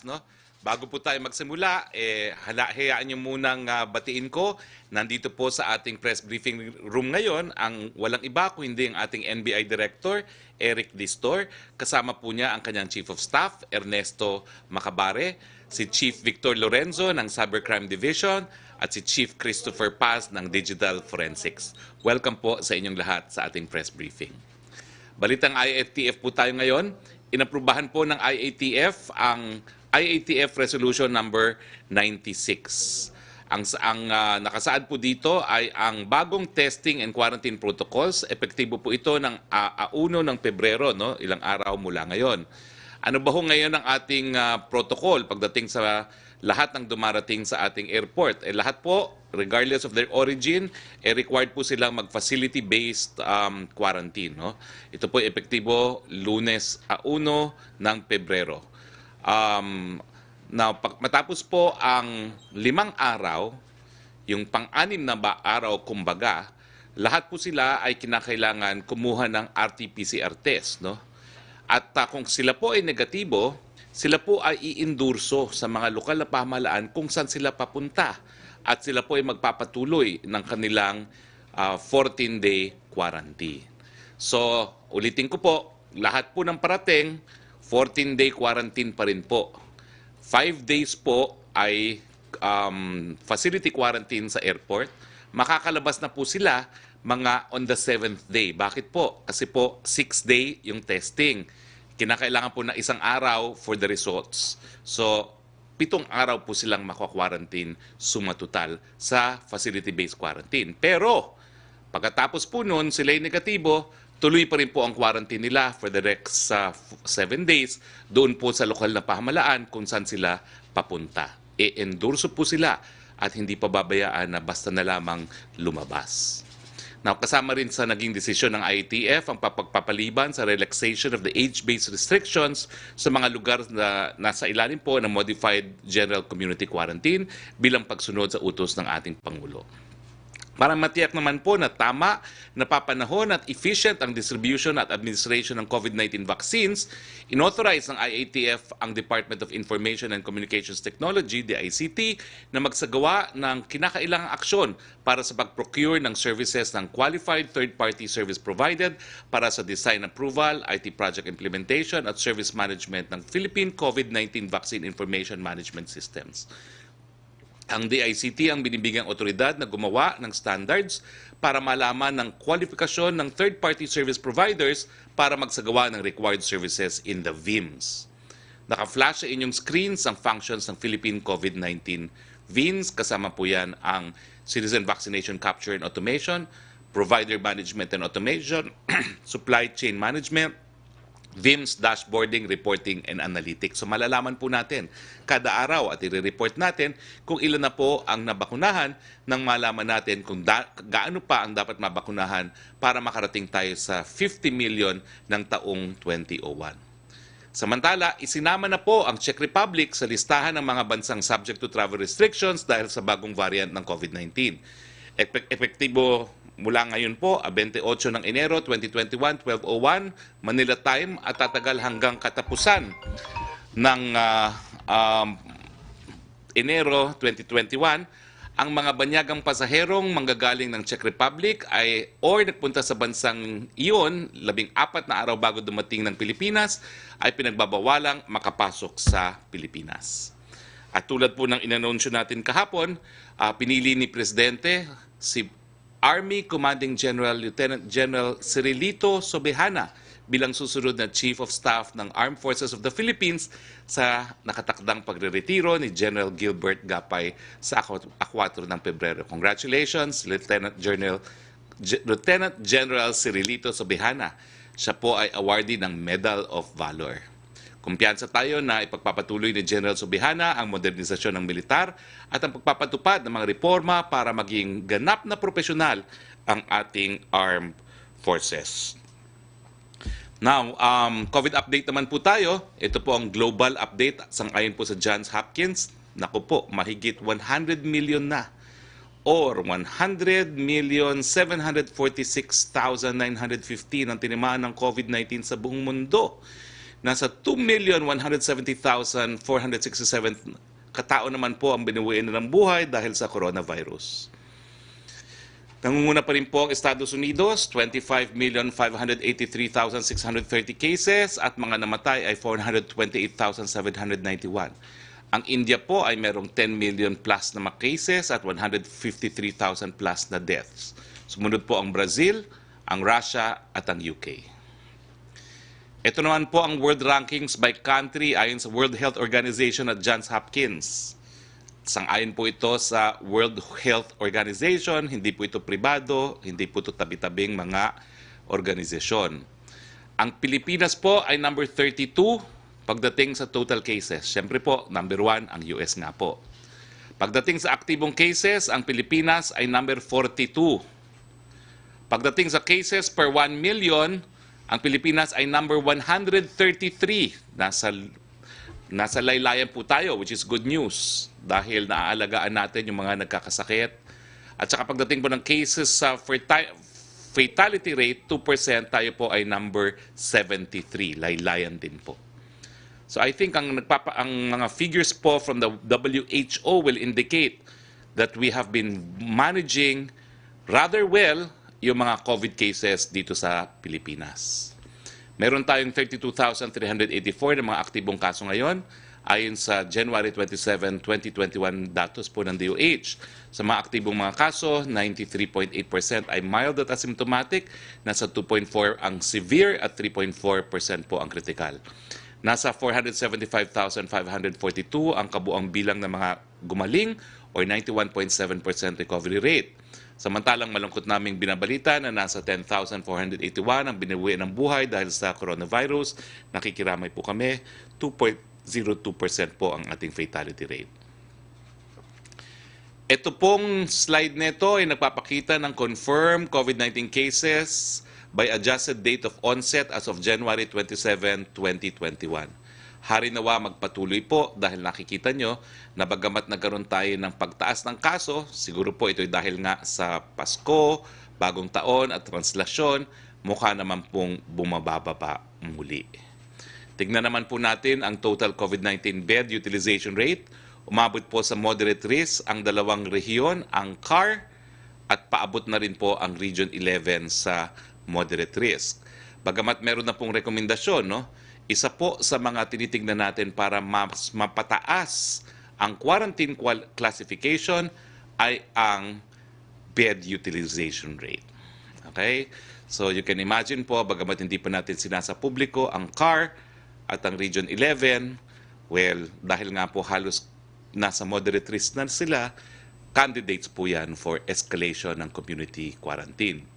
No? Bago po tayo magsimula, hayaan niyo munang batiin ko. Nandito po sa ating press briefing room ngayon ang walang iba kung hindi ang ating NBI Director, Eric Distor. Kasama po niya ang kanyang Chief of Staff, Ernesto Macabare, si Chief Victor Lorenzo ng Cybercrime Division, at si Chief Christopher Paz ng Digital Forensics. Welcome po sa inyong lahat sa ating press briefing. Balitang IATF po tayo ngayon. Inaprubahan po ng IATF ang IATF Resolution number 96. Ang nakasaad po dito ay ang bagong testing and quarantine protocols. Epektibo po ito ng 1 ng Pebrero, no? Ilang araw mula ngayon. Ano ba ho ngayon ang ating protocol pagdating sa lahat ng dumarating sa ating airport? Lahat po, regardless of their origin, required po silang mag-facility-based quarantine. No? Ito po epektibo Lunes 1 ng Pebrero. Matapos po ang 5 araw, yung pang-6 na araw kumbaga, lahat po sila ay kinakailangan kumuha ng RT-PCR test. No? At kung sila po ay negatibo, sila po ay iindurso sa mga lokal na pamahalaan kung saan sila papunta. At sila po ay magpapatuloy ng kanilang 14-day quarantine. So, ulitin ko po, lahat po ng parating, 14-day quarantine pa rin po. 5 days po ay facility quarantine sa airport. Makakalabas na po sila mga on the 7th day. Bakit po? Kasi po 6 day yung testing. Kinakailangan po na 1 araw for the results. So, 7 araw po silang makwa-quarantine sumatotal sa facility-based quarantine. Pero, pagkatapos po nun, sila ay negatibo, tuloy pa rin po ang quarantine nila for the next 7 days doon po sa lokal na pamahalaan kung saan sila papunta. E-endorso po sila at hindi pa babayaan na basta na lamang lumabas. Now, kasama rin sa naging desisyon ng IATF ang pagpapaliban sa relaxation of the age-based restrictions sa mga lugar na nasa ilalim po ng Modified General Community Quarantine bilang pagsunod sa utos ng ating Pangulo. Para matiyak naman po na tama, napapanahon at efficient ang distribution at administration ng COVID-19 vaccines, inauthorize ng IATF ang Department of Information and Communications Technology, DICT, na magsagawa ng kinakailangang aksyon para sa pag-procure ng services ng qualified third-party service provided para sa design approval, IT project implementation at service management ng Philippine COVID-19 Vaccine Information Management Systems. Ang DICT ang binibigyang otoridad na gumawa ng standards para malaman ng kwalifikasyon ng third-party service providers para magsagawa ng required services in the VIMS. Naka-flash sa inyong screens ang functions ng Philippine COVID-19 VIMS. Kasama po yan ang Citizen Vaccination Capture and Automation, Provider Management and Automation, Supply Chain Management, VIMS, Dashboarding, Reporting, and Analytics. So malalaman po natin kada araw at i-report natin kung ilan na po ang nabakunahan nang malaman natin kung gaano pa ang dapat mabakunahan para makarating tayo sa 50 million ng taong 2001. Samantala, isinama na po ang Czech Republic sa listahan ng mga bansang subject to travel restrictions dahil sa bagong variant ng COVID-19. Epektibo mula ngayon po, 28 ng Enero 2021, 12:01, Manila time at tatagal hanggang katapusan ng Enero 2021. Ang mga banyagang pasaherong manggagaling ng Czech Republic ay or nagpunta sa bansang iyon 14 na araw bago dumating ng Pilipinas ay pinagbabawalang makapasok sa Pilipinas. At tulad po ng inanunsyo natin kahapon, pinili ni Presidente si Army Commanding General Lieutenant General Cirilito Sobejana bilang susunod na Chief of Staff ng Armed Forces of the Philippines sa nakatakdang pagreretiro ni General Gilbert Gapay sa 4 ng Pebrero. Congratulations, Lieutenant General Cirilito Sobejana. Siya po ay awardee ng Medal of Valor. Kumpiyansa tayo na ipagpapatuloy ni General Sobejana ang modernisasyon ng militar at ang pagpapatupad ng mga reforma para maging ganap na profesional ang ating armed forces. Now, COVID update naman po tayo. Ito po ang global update sangayon po sa Johns Hopkins. Naku po, mahigit 100 million na or 100,746,915 ang tinamaan ng COVID-19 sa buong mundo. Nasa 2,170,467 katao naman po ang binuwian na ng buhay dahil sa coronavirus. Nangunguna pa rin po ang Estados Unidos, 25,583,630 cases at mga namatay ay 428,791. Ang India po ay merong 10 million plus na mga cases at 153,000 plus na deaths. Sumunod po ang Brazil, ang Russia at ang UK. Ito naman po ang world rankings by country ayon sa World Health Organization at Johns Hopkins. Sang-ayon po ito sa World Health Organization, hindi po ito pribado, hindi po ito tabi-tabing mga organisasyon. Ang Pilipinas po ay number 32 pagdating sa total cases. Siyempre po, number 1 ang US nga po. Pagdating sa aktibong cases, ang Pilipinas ay number 42. Pagdating sa cases per 1 million, ang Pilipinas ay number 133. Nasa laylayan po tayo, which is good news dahil naaalagaan natin yung mga nagkakasakit. At saka pagdating po ng cases sa fatality rate, 2%, tayo po ay number 73. Laylayan din po. So I think ang mga figures po from the WHO will indicate that we have been managing rather well yung mga COVID cases dito sa Pilipinas. Meron tayong 32,384 na mga aktibong kaso ngayon ayon sa January 27, 2021 datos po ng DOH. Sa mga aktibong mga kaso, 93.8% ay mild at asymptomatic, nasa 2.4% ang severe at 3.4% po ang critical. Nasa 475,542 ang kabuang bilang ng mga gumaling or 91.7% recovery rate. Samantalang malungkot naming binabalita na nasa 10,481 ang binawian ng buhay dahil sa coronavirus. Nakikiramay po kami, 2.02% po ang ating fatality rate. Ito pong slide nito ay nagpapakita ng confirmed COVID-19 cases by adjusted date of onset as of January 27, 2021. Hari nawa magpatuloy po dahil nakikita nyo na bagamat nagkaroon tayo ng pagtaas ng kaso, siguro po ito'y dahil nga sa Pasko, Bagong Taon at translasyon, mukha naman pong bumababa pa muli. Tignan naman po natin ang total COVID-19 bed utilization rate. Umabot po sa moderate risk ang dalawang rehiyon, ang CAR at paabot na rin po ang Region 11 sa moderate risk. Bagamat meron na pong rekomendasyon, no? Isa po sa mga tinitingnan natin para mas mapataas ang quarantine classification ay ang bed utilization rate. Okay? So you can imagine po, bagamat hindi pa natin sinasa publiko ang CAR at ang Region 11, well, dahil nga po halos nasa moderate risk na sila, candidates po yan for escalation ng community quarantine.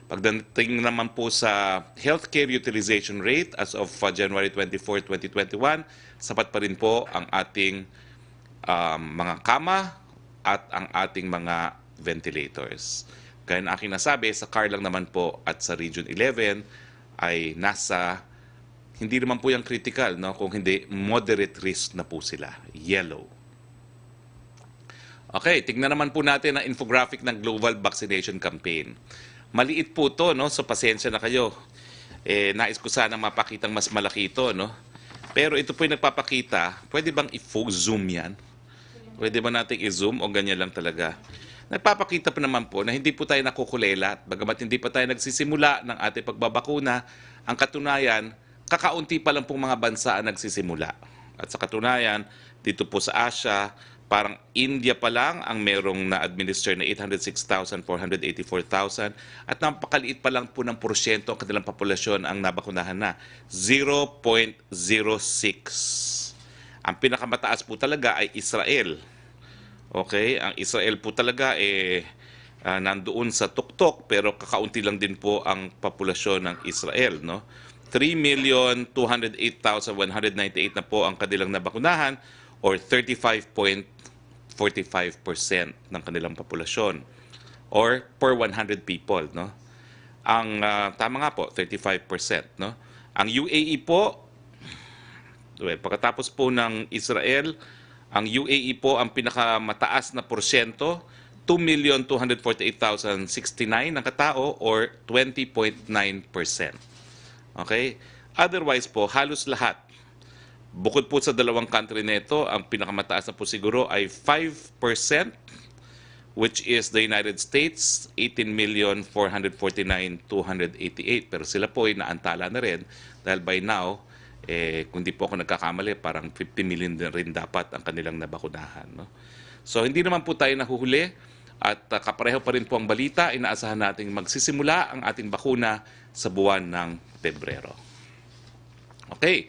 Pagdating naman po sa healthcare utilization rate as of January 24, 2021, sapat pa rin po ang ating mga kama at ang ating mga ventilators. Kaya na aking nasabi, sa CAR lang naman po at sa Region 11 ay nasa, hindi naman po yung critical, no? Kung hindi, moderate risk na po sila, yellow. Okay, tignan naman po natin ang infographic ng Global Vaccination Campaign. Maliit po to, no? So pasensya na kayo. Nais ko sana mapakitang mas malaki ito, no? Pero ito po yung nagpapakita. Pwede bang i-zoom yan? Pwede ba natin i-zoom o ganyan lang talaga? Nagpapakita pa naman po na hindi po tayo nakukulela. Bagamat hindi pa tayo nagsisimula ng ating pagbabakuna, ang katunayan, kakaunti pa lang pong mga bansa ang nagsisimula. At sa katunayan, dito po sa Asia, parang India pa lang ang merong na-administer na 806,484,000 at napakaliit pa lang po ng porsyento ang kanilang populasyon ang nabakunahan na, 0.06. Ang pinakamataas po talaga ay Israel. Okay? Ang Israel po talaga nandoon sa tuktok pero kakaunti lang din po ang populasyon ng Israel, no? 3,208,198 na po ang kanilang nabakunahan or 35.45% ng kanilang populasyon or per 100 people, no? Ang tama nga po 35%, no? Ang UAE po, well, pagkatapos po ng Israel, ang UAE po ang pinakamataas na porsyento, 2,248,069 na katao or 20.9%. Okay? Otherwise po, halos lahat. Bukod po sa dalawang country nito, ang pinakamataas na po siguro ay 5%, which is the United States, 18,449,288. Pero sila po ay naantala na rin dahil by now, kung di po ako nagkakamali, parang 50 million din rin dapat ang kanilang nabakunahan. No? So hindi naman po tayo nahuhuli at kapareho pa rin po ang balita. Inaasahan nating magsisimula ang ating bakuna sa buwan ng Pebrero. Okay.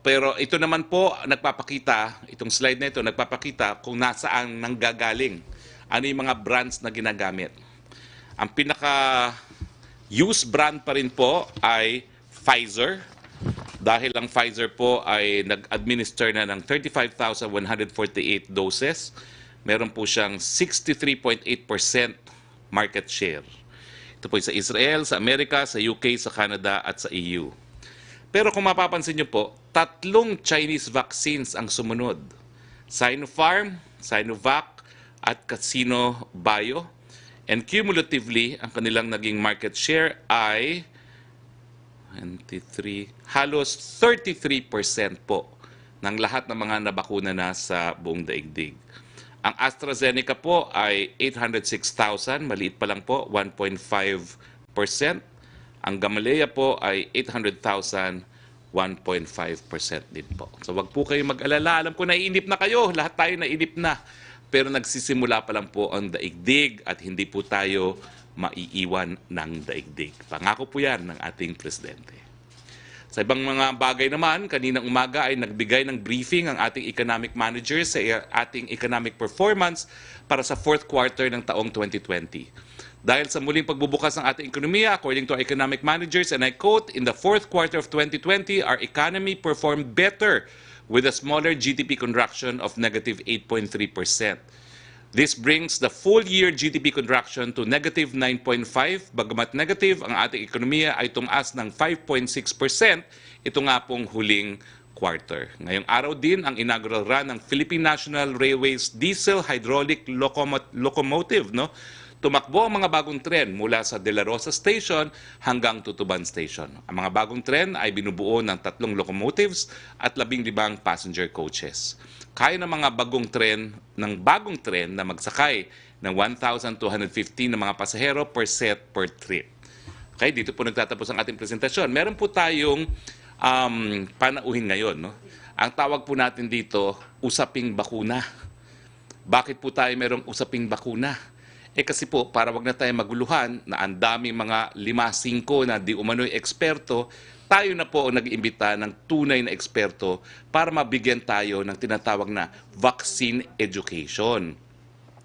Pero ito naman po nagpapakita, itong slide na ito nagpapakita kung nasaan nanggagaling, ano yung mga brands na ginagamit. Ang pinaka-use brand pa rin po ay Pfizer, dahil ang Pfizer po ay nag-administer na ng 35,148 doses. Meron po siyang 63.8% market share. Ito po sa Israel, sa Amerika, sa UK, sa Canada at sa EU. Pero kung mapapansin nyo po, 3 Chinese vaccines ang sumunod. Sinopharm, Sinovac, at Casino Bio. And cumulatively, ang kanilang naging market share ay 23, halos 33% po ng lahat ng mga nabakuna na sa buong daigdig. Ang AstraZeneca po ay 806,000, maliit pa lang po, 1.5%. Ang Gamaleya po ay 800,000, 1.5% din po. So wag po kayong mag-alala. Alam ko naiinip na kayo, lahat tayo naiinip na. Pero nagsisimula pa lang po ang daigdig at hindi po tayo maiiwan ng daigdig. Pangako po yan ng ating presidente. Sa ibang mga bagay naman, kaninang umaga ay nagbigay ng briefing ang ating economic managers sa ating economic performance para sa fourth quarter ng taong 2020. Dahil sa muling pagbubukas ng ating ekonomiya, according to our economic managers, and I quote, "In the fourth quarter of 2020, our economy performed better with a smaller GDP contraction of negative 8.3%. This brings the full-year GDP contraction to negative 9.5%. Bagamat negative, ang ating ekonomiya ay tumaas ng 5.6%. Ito nga pong huling quarter. Ngayong araw din ang inaugural run ng Philippine National Railways diesel hydraulic locomotive. No? Tumakbo ang mga bagong tren mula sa De La Rosa Station hanggang Tutuban Station. Ang mga bagong tren ay binubuo ng 3 locomotives at 15 passenger coaches. Kaya ng mga bagong tren na magsakay ng 1,215 na mga pasahero per set per trip. Okay, dito po nagtatapos ang ating presentasyon. Meron po tayong panauhin ngayon. No? Ang tawag po natin dito, usaping bakuna. Bakit po tayo merong usaping bakuna? Kasi po, para wag na tayo maguluhan na ang daming mga 5-5 na di umano'y eksperto, tayo na po ang nag-iimbita ng tunay na eksperto para mabigyan tayo ng tinatawag na vaccine education.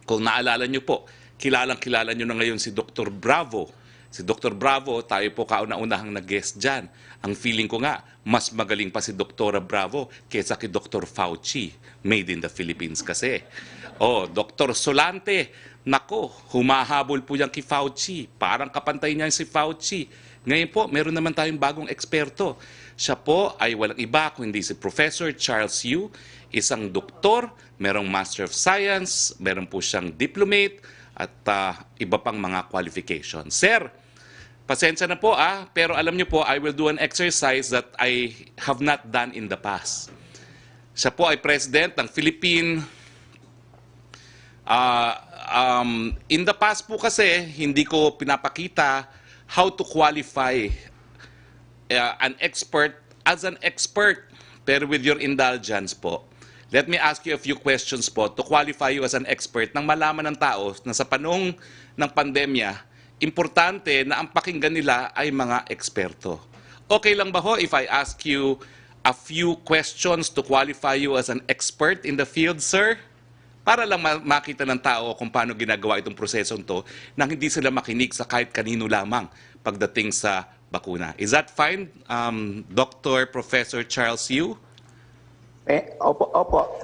Kung naalala nyo po, kilalang-kilala nyo na ngayon si Dr. Bravo. Si Dr. Bravo, tayo po kauna-unahang nag-guest dyan. Ang feeling ko nga, mas magaling pa si Dr. Bravo kaysa kay Dr. Fauci. Made in the Philippines kasi. Dr. Solante, nako, humahabol po yan kay Fauci. Parang kapantay niya si Fauci. Ngayon po, meron naman tayong bagong eksperto. Siya po ay walang iba kundi si Professor Charles Yu, isang doktor, merong Master of Science, meron po siyang diplomate, at iba pang mga qualifications. Sir, pasensya na po pero alam niyo po, I will do an exercise that I have not done in the past. Siya po ay president ng Philippine. In the past po kasi, hindi ko pinapakita how to qualify an expert as an expert. Pero with your indulgence po, let me ask you a few questions po to qualify you as an expert nang malaman ng tao na sa panahon ng pandemya, importante na ang pakinggan nila ay mga eksperto. Okay lang ba ho if I ask you a few questions to qualify you as an expert in the field, sir? Para lang makita ng tao kung paano ginagawa itong prosesong to nang hindi sila makinig sa kahit kanino lamang pagdating sa bakuna. Is that fine, Dr. Professor Charles Yu? Opo.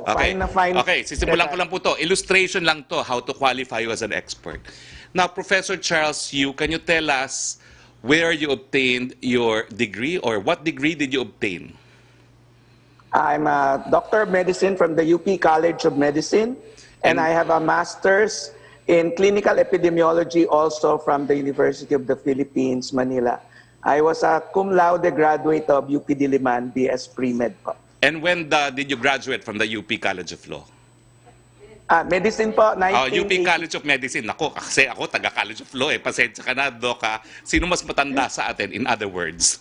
Okay. Fine na fine. Okay, sisimulan ko lang po to. Illustration lang to, how to qualify you as an expert. Now, Professor Charles Yu, can you tell us where you obtained your degree or what degree did you obtain? I'm a Doctor of Medicine from the UP College of Medicine, and I have a Master's in clinical epidemiology also from the University of the Philippines, Manila. I was a cum laude graduate of UP Diliman, BS Pre-Med po. And when did you graduate from the UP College of Law? Medicine po, UP 1980. College of Medicine. Ako, kasi ako taga College of Law eh. Pasensya ka na, Doc. Sino mas matanda sa atin, in other words?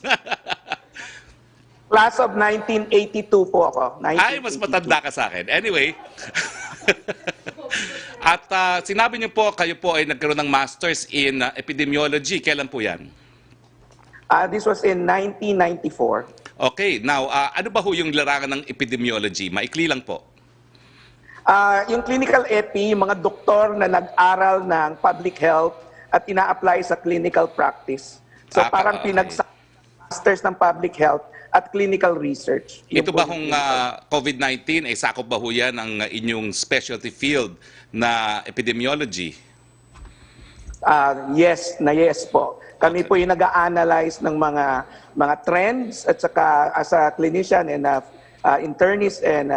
Class of 1982 po ako. Ay, mas 1982. matanda ka sa akin. Anyway. At sinabi niyo po, kayo po ay nagkaroon ng Masters in Epidemiology. Kailan po yan? This was in 1994. Okay, now, ano ba ho yung larangan ng epidemiology? Maikli lang po. Yung clinical epi, yung mga doktor na nag-aral ng public health at ina-apply sa clinical practice. So parang Okay. pinag-masters ng public health at clinical research. Ito ba kung COVID-19 ay sakop ba ho yan ang inyong specialty field na epidemiology? Yes po. Kami po yung nag-a-analyze ng mga trends at saka as a clinician and internist and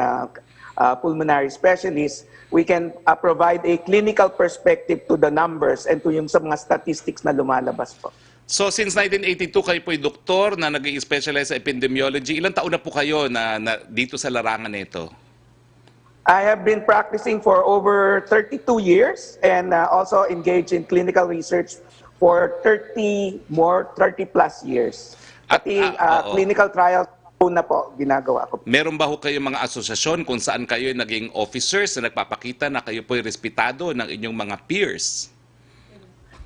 pulmonary specialist, we can provide a clinical perspective to the numbers and to yung sa mga statistics na lumalabas po. So since 1982 kayo po ay doktor na nag-i-specialize sa epidemiology, ilang taon na po kayo na dito sa larangan nito? I have been practicing for over 32 years and also engaged in clinical research for 30 plus years. Pati clinical trials po na po ginagawa ko. Meron ba ho kayong mga asosasyon kung saan kayo naging officers na nagpapakita na kayo po ay respetado ng inyong mga peers?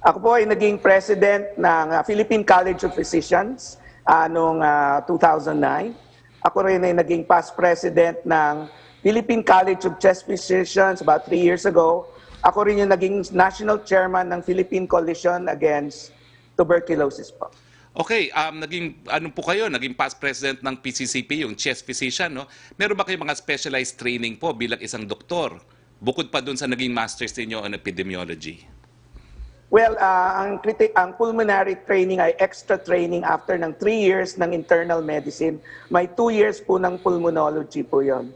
Ako po ay naging president ng Philippine College of Physicians noong 2009. Ako rin ay naging past president ng Philippine College of Chest Physicians about 3 years ago. Ako rin yung naging national chairman ng Philippine Coalition Against Tuberculosis po. Okay, naging ano po kayo, naging past president ng PCCP, yung chest physician, no? Meron ba kayong mga specialized training po bilang isang doktor? Bukod pa dun sa naging masters niyo on epidemiology. Well, ang pulmonary training ay extra training after ng 3 years ng internal medicine. May 2 years po ng pulmonology po yon.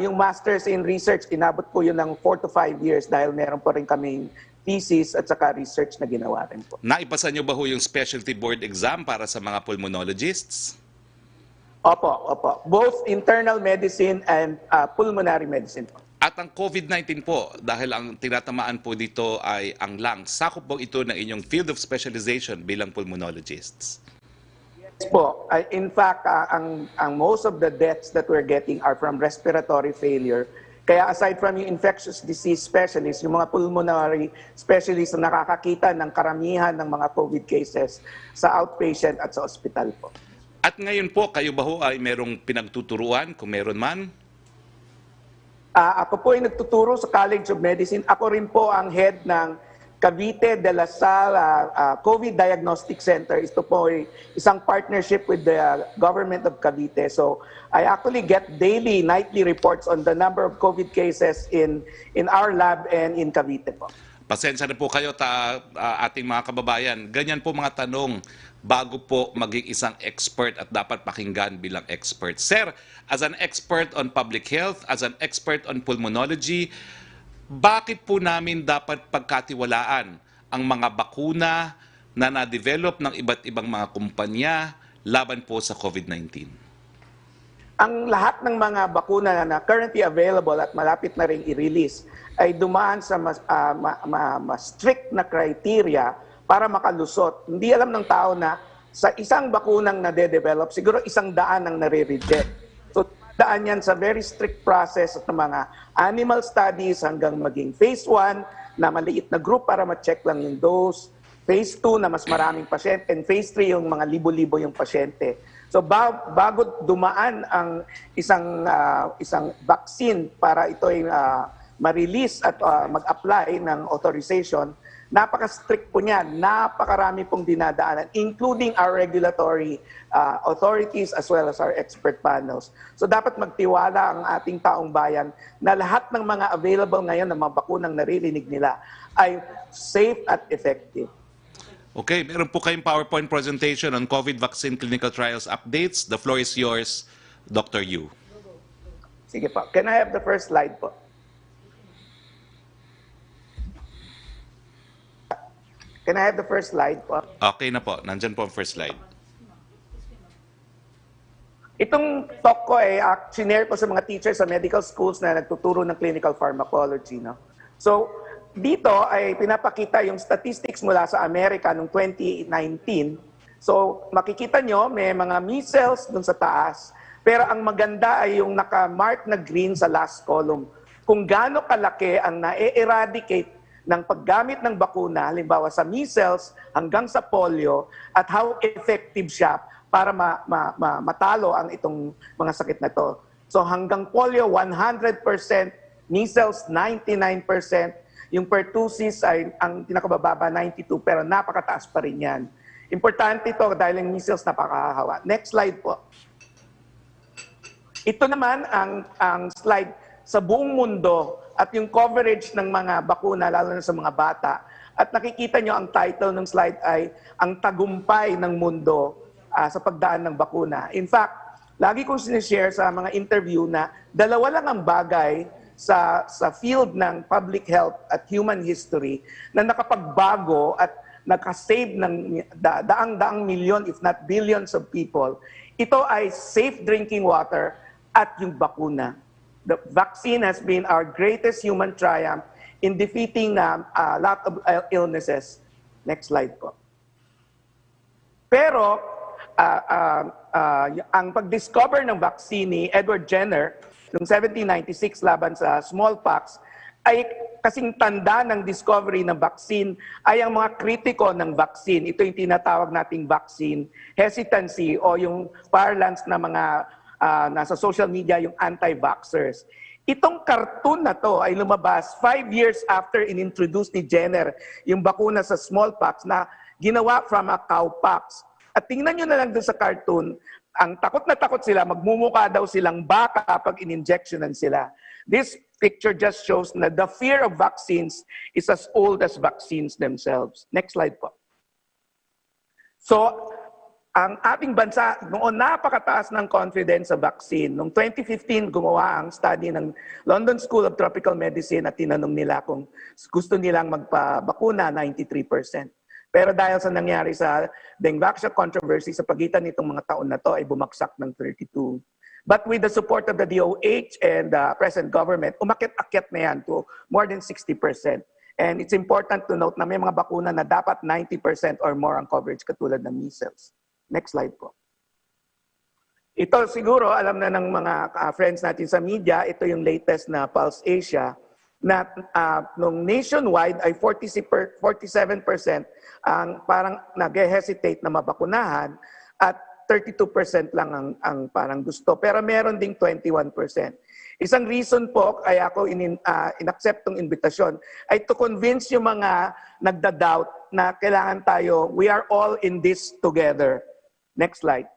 Yung masters in research, inabot po yun ng 4 to 5 years dahil meron po rin kaming thesis at saka research na ginawa rin po. Naipasa niyo ba ho yung specialty board exam para sa mga pulmonologists? Opo. Both internal medicine and pulmonary medicine po. At ang COVID-19 po, dahil ang tinatamaan po dito ay ang lungs, sakop po ito ng inyong field of specialization bilang pulmonologists? Yes po. In fact, ang most of the deaths that we're getting are from respiratory failure. Kaya aside from yung infectious disease specialists, yung mga pulmonary specialists na nakakakita ng karamihan ng mga COVID cases sa outpatient at sa ospital po. At ngayon po, kayo ba ho ay merong pinagtuturuan, kung meron man? Ako po ay nagtuturo sa College of Medicine. Ako rin po ang head ng Cavite de la Sala COVID Diagnostic Center. Ito po ay isang partnership with the government of Cavite. So I actually get daily, nightly reports on the number of COVID cases in our lab and in Cavite po. Pasensya na po kayo ating mga kababayan. Ganyan po mga tanong bago po maging isang expert at dapat pakinggan bilang expert. Sir, as an expert on public health, as an expert on pulmonology, bakit po namin dapat pagkatiwalaan ang mga bakuna na na-develop ng iba't ibang mga kumpanya laban po sa COVID-19? Ang lahat ng mga bakuna na currently available at malapit na rin i-release ay dumaan sa mas strict na criteria para makalusot. Hindi alam ng tao na sa isang bakunang nade-develop, siguro 100 ang nare-reject. So daan yan sa very strict process at ng mga animal studies hanggang maging phase 1 na maliit na group para ma-check lang yung dose, phase 2 na mas maraming pasyente, and phase 3 yung mga libo-libo yung pasyente. So bago dumaan ang isang vaccine para ito ay ma-release at mag-apply ng authorization, napaka-strict po niyan, napakarami pong dinadaanan, including our regulatory authorities as well as our expert panels. So dapat magtiwala ang ating taong bayan na lahat ng mga available ngayon na mga bakunang naririnig nila ay safe at effective. Okay, meron po kayong PowerPoint presentation on COVID vaccine clinical trials updates. The floor is yours, Dr. Yu. Sige po. Can I have the first slide po? Can I have the first slide po? Okay na po. Nandyan po ang first slide. Itong talk ko ay sinare ko sa mga teachers sa medical schools na nagtuturo ng clinical pharmacology. No? So, dito ay pinapakita yung statistics mula sa Amerika noong 2019. So, makikita nyo, may mga measles dun sa taas. Pero ang maganda ay yung naka-mark na green sa last column. Kung gaano kalaki ang na-eradicate ng paggamit ng bakuna, halimbawa sa measles hanggang sa polio, at how effective siya para matalo ang itong mga sakit na to. So hanggang polio, 100%, measles, 99%, yung pertussis ay ang pinakabababa, 92%, pero napakataas pa rin yan. Importante ito dahil yung measles napakahawa. Next slide po. Ito naman ang slide sa buong mundo at yung coverage ng mga bakuna, lalo na sa mga bata. At nakikita nyo ang title ng slide ay Ang Tagumpay ng Mundo sa Pagdaan ng Bakuna. In fact, lagi kong sinishare sa mga interview na dalawa lang ang bagay sa field ng public health at human history na nakapagbago at nakasave ng daang-daang milyon, if not billions of people. Ito ay safe drinking water at yung bakuna. The vaccine has been our greatest human triumph in defeating a lot of illnesses. Next slide po. Pero, ang pag-discover ng vaccine ni Edward Jenner noong 1796 laban sa smallpox ay kasing tanda ng discovery ng vaccine ay ang mga kritiko ng vaccine. Ito yung tinatawag nating vaccine hesitancy o yung parlance na mga nasa social media, yung anti-vaxxers. Itong cartoon na to ay lumabas 5 years after inintroduce ni Jenner yung bakuna sa smallpox na ginawa from a cowpox. At tingnan nyo na lang doon sa cartoon, ang takot na takot sila, magmumukha daw silang baka kapag in-injectionan sila. This picture just shows na the fear of vaccines is as old as vaccines themselves. Next slide po. So, ang ating bansa, noon napakataas ng confidence sa vaccine. Noong 2015, gumawa ang study ng London School of Tropical Medicine at tinanong nila kung gusto nilang magpabakuna, 93%. Pero dahil sa nangyari sa dengue vaccine controversy sa pagitan nitong mga taon na to ay bumagsak ng 32%. But with the support of the DOH and the present government, umakyat-akyat na yan to more than 60%. And it's important to note na may mga bakuna na dapat 90% or more ang coverage katulad ng measles. Next slide po. Ito siguro, alam na ng mga friends natin sa media, ito yung latest na Pulse Asia, na nung nationwide ay 47% ang parang nag-hesitate na mabakunahan at 32% lang ang parang gusto. Pero meron ding 21%. Isang reason po kaya ako in-accept tong invitasyon ay to convince yung mga nagda-doubt na kailangan tayo, we are all in this together. Next slide.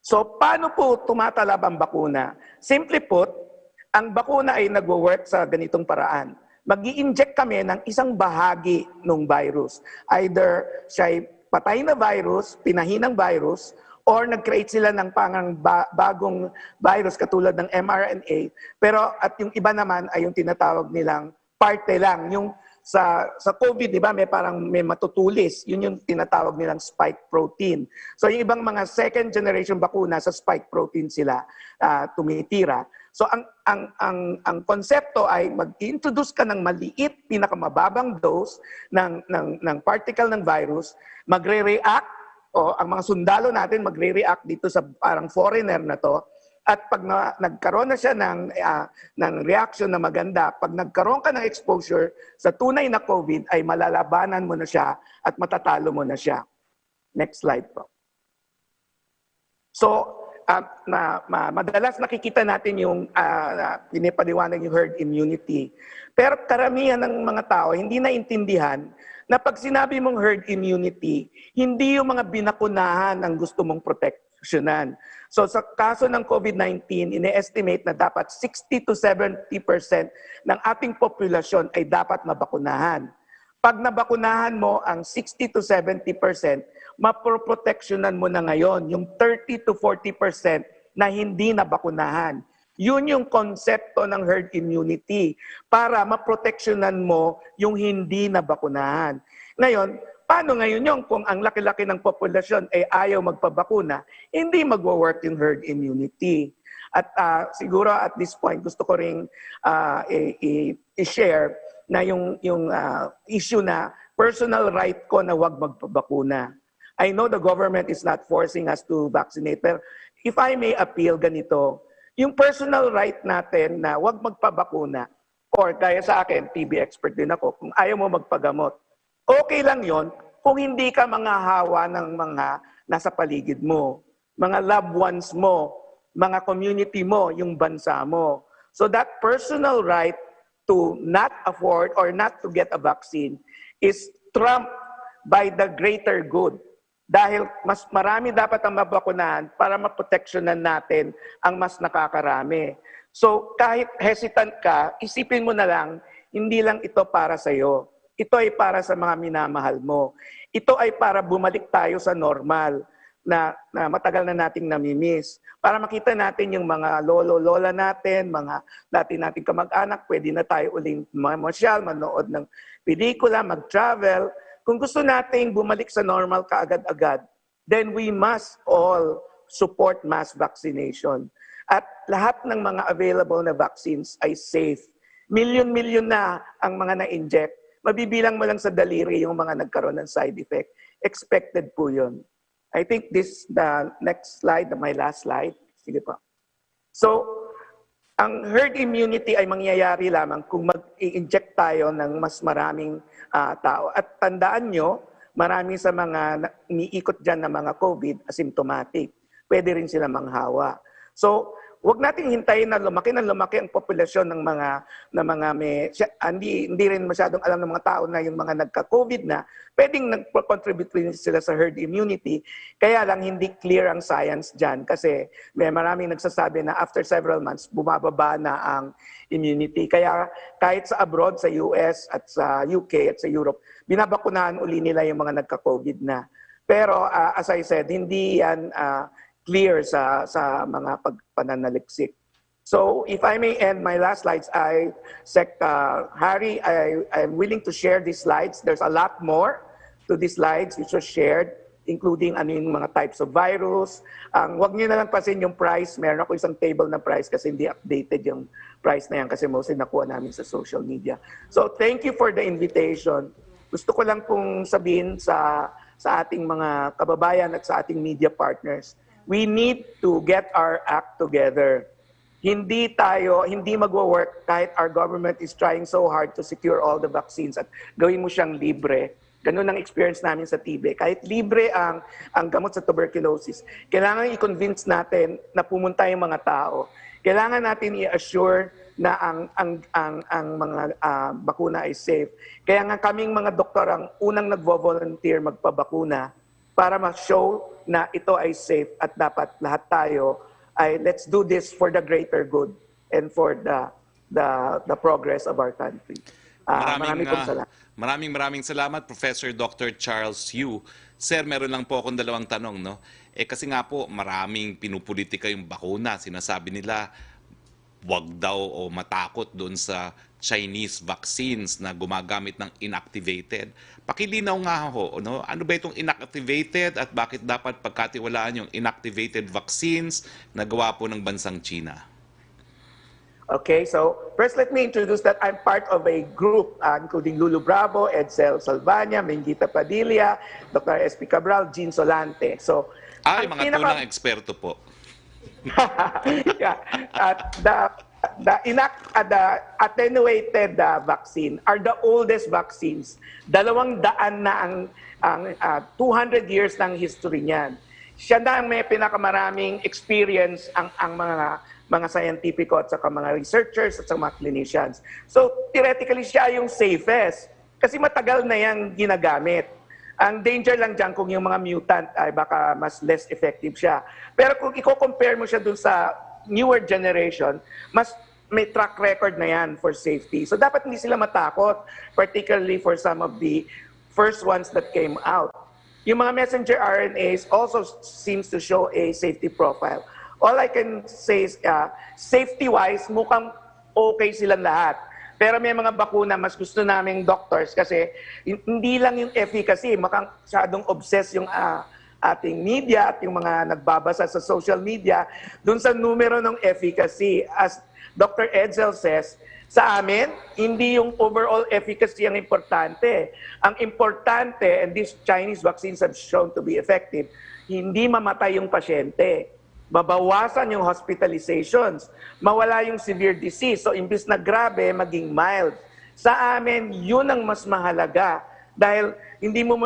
So, paano po tumatalab ang bakuna? Simply put, ang bakuna ay nagwo-work sa ganitong paraan. Mag-i-inject kami ng isang bahagi ng virus. Either siya ay patay na virus, pinahinang virus, or nag-create sila ng bagong virus katulad ng mRNA. Pero at yung iba naman ay yung tinatawag nilang parte lang. Yung sa COVID, di ba, may matutulis. Yun yung tinatawag nilang spike protein. So yung ibang mga second generation bakuna sa spike protein sila tumitira. So ang konsepto ay mag-introduce ka ng maliit, pinakamababang dose ng particle ng virus, magre-react, o ang mga sundalo natin magre-react dito sa parang foreigner na to. At pag nagkaroon na siya ng reaction na maganda, pag nagkaroon ka ng exposure sa tunay na COVID, ay malalabanan mo na siya at matatalo mo na siya. Next slide po. So, madalas nakikita natin yung pinipaliwanag yung herd immunity. Pero karamihan ng mga tao hindi naintindihan na pag sinabi mong herd immunity, hindi yung mga binakunahan ang gusto mong proteksyonan. So sa kaso ng COVID-19, ine-estimate na dapat 60 to 70% ng ating populasyon ay dapat mabakunahan. Pag nabakunahan mo ang 60 to 70%, maproproteksyonan mo na ngayon yung 30 to 40% na hindi nabakunahan. Yun yung konsepto ng herd immunity para maproteksyonan mo yung hindi nabakunahan. Ngayon, paano ngayon yung kung ang laki-laki ng populasyon ay ayaw magpabakuna, hindi magwo-work yung herd immunity. At siguro at this point, gusto ko ring i-share na yung issue na personal right ko na wag magpabakuna. I know the government is not forcing us to vaccinate, pero if I may appeal ganito, yung personal right natin na wag magpabakuna, or gaya sa akin, TB expert din ako, kung ayaw mo magpagamot, okay lang yon kung hindi ka mga hawa ng mga nasa paligid mo, mga loved ones mo, mga community mo, yung bansa mo. So that personal right to not afford or not to get a vaccine is trumped by the greater good. Dahil mas marami dapat ang mabakunahan para maproteksyonan natin ang mas nakakarami. So kahit hesitant ka, isipin mo na lang, hindi lang ito para sa iyo. Ito ay para sa mga minamahal mo. Ito ay para bumalik tayo sa normal na matagal na nating namimiss. Para makita natin yung mga lolo-lola natin, mga dati nating kamag-anak, pwede na tayo uling mamasyal, manood ng pelikula, mag-travel. Kung gusto nating bumalik sa normal kaagad-agad, then we must all support mass vaccination. At lahat ng mga available na vaccines ay safe. Milyon-milyon na ang mga na-inject. Mabibilang mo lang sa daliri yung mga nagkaroon ng side effect. Expected po yun. I think the next slide, my last slide. Sige po. So, ang herd immunity ay mangyayari lamang kung mag-i-inject tayo ng mas maraming tao. At tandaan nyo, marami sa mga iniikot dyan na mga COVID, asymptomatic. Pwede rin sila manghawa. So, huwag nating hintayin na lumaki ang populasyon ng mga hindi rin masyadong alam ng mga tao na yung mga nagka-COVID na, pwedeng nag-contribute rin sila sa herd immunity. Kaya lang hindi clear ang science dyan kasi may maraming nagsasabi na after several months, bumababa na ang immunity. Kaya kahit sa abroad, sa US at sa UK at sa Europe, binabakunahan uli nila yung mga nagka-COVID na. Pero as I said, hindi yan clear sa mga pananaliksik. So if I may end my last slides, Harry, I'm willing to share these slides. There's a lot more to these slides which was shared, including yung mga types of virus. Wag niyo na lang pasin yung price. Meron ako isang table na price kasi hindi updated yung price na yan kasi mostly nakuha namin sa social media. So thank you for the invitation. Gusto ko lang pong sabihin sa ating mga kababayan at sa ating media partners, we need to get our act together. Hindi magwo-work kahit our government is trying so hard to secure all the vaccines at gawin mo siyang libre. Ganun ang experience namin sa TB. Kahit libre ang gamot sa tuberculosis, kailangan i-convince natin na pumunta yung mga tao. Kailangan natin i-assure na ang mga bakuna ay safe. Kaya nga kaming mga doktor ang unang nagvo-volunteer magpabakuna para ma-show na ito ay safe at dapat lahat tayo ay let's do this for the greater good and for the progress of our country. Maraming salamat, Professor Dr. Charles Yu. Sir, meron lang po akong dalawang tanong, no? Kasi nga po, maraming pinupolitika yung bakuna. Sinasabi nila, wag daw o matakot doon sa Chinese vaccines na gumagamit ng inactivated. Pakilinaw nga ho, no? Ano ba itong inactivated at bakit dapat pagkatiwalaan yung inactivated vaccines na gawa po ng bansang China? Okay, so first let me introduce that I'm part of a group including Lulu Bravo, Edsel Salvania, Mengita Padilla, Dr. S.P. Cabral, Jean Solante. So, mga tunang eksperto po. Yeah, the attenuated vaccine are the oldest vaccines. 200 na ang 200 years ng history niyan. Siya na ang may pinakamaraming experience ang mga scientifico at saka mga researchers at saka mga clinicians. So theoretically siya yung safest kasi matagal na yang ginagamit. Ang danger lang dyan kung yung mga mutant ay baka mas less effective siya. Pero kung i-compare mo siya dun sa newer generation, mas may track record na yan for safety. So dapat hindi sila matakot, particularly for some of the first ones that came out. Yung mga messenger RNAs also seems to show a safety profile. All I can say is, safety-wise, mukhang okay silang lahat. Pero may mga bakuna, mas gusto naming doctors kasi hindi lang yung efficacy, masyadong obsessed yung ating media at yung mga nagbabasa sa social media dun sa numero ng efficacy. As Dr. Edsel says, sa amin, hindi yung overall efficacy ang importante. Ang importante, and these Chinese vaccines have shown to be effective, hindi mamatay yung pasyente. Mabawasan yung hospitalizations, mawala yung severe disease. So, imbis na grabe, maging mild. Sa amin, yun ang mas mahalaga. Dahil hindi mo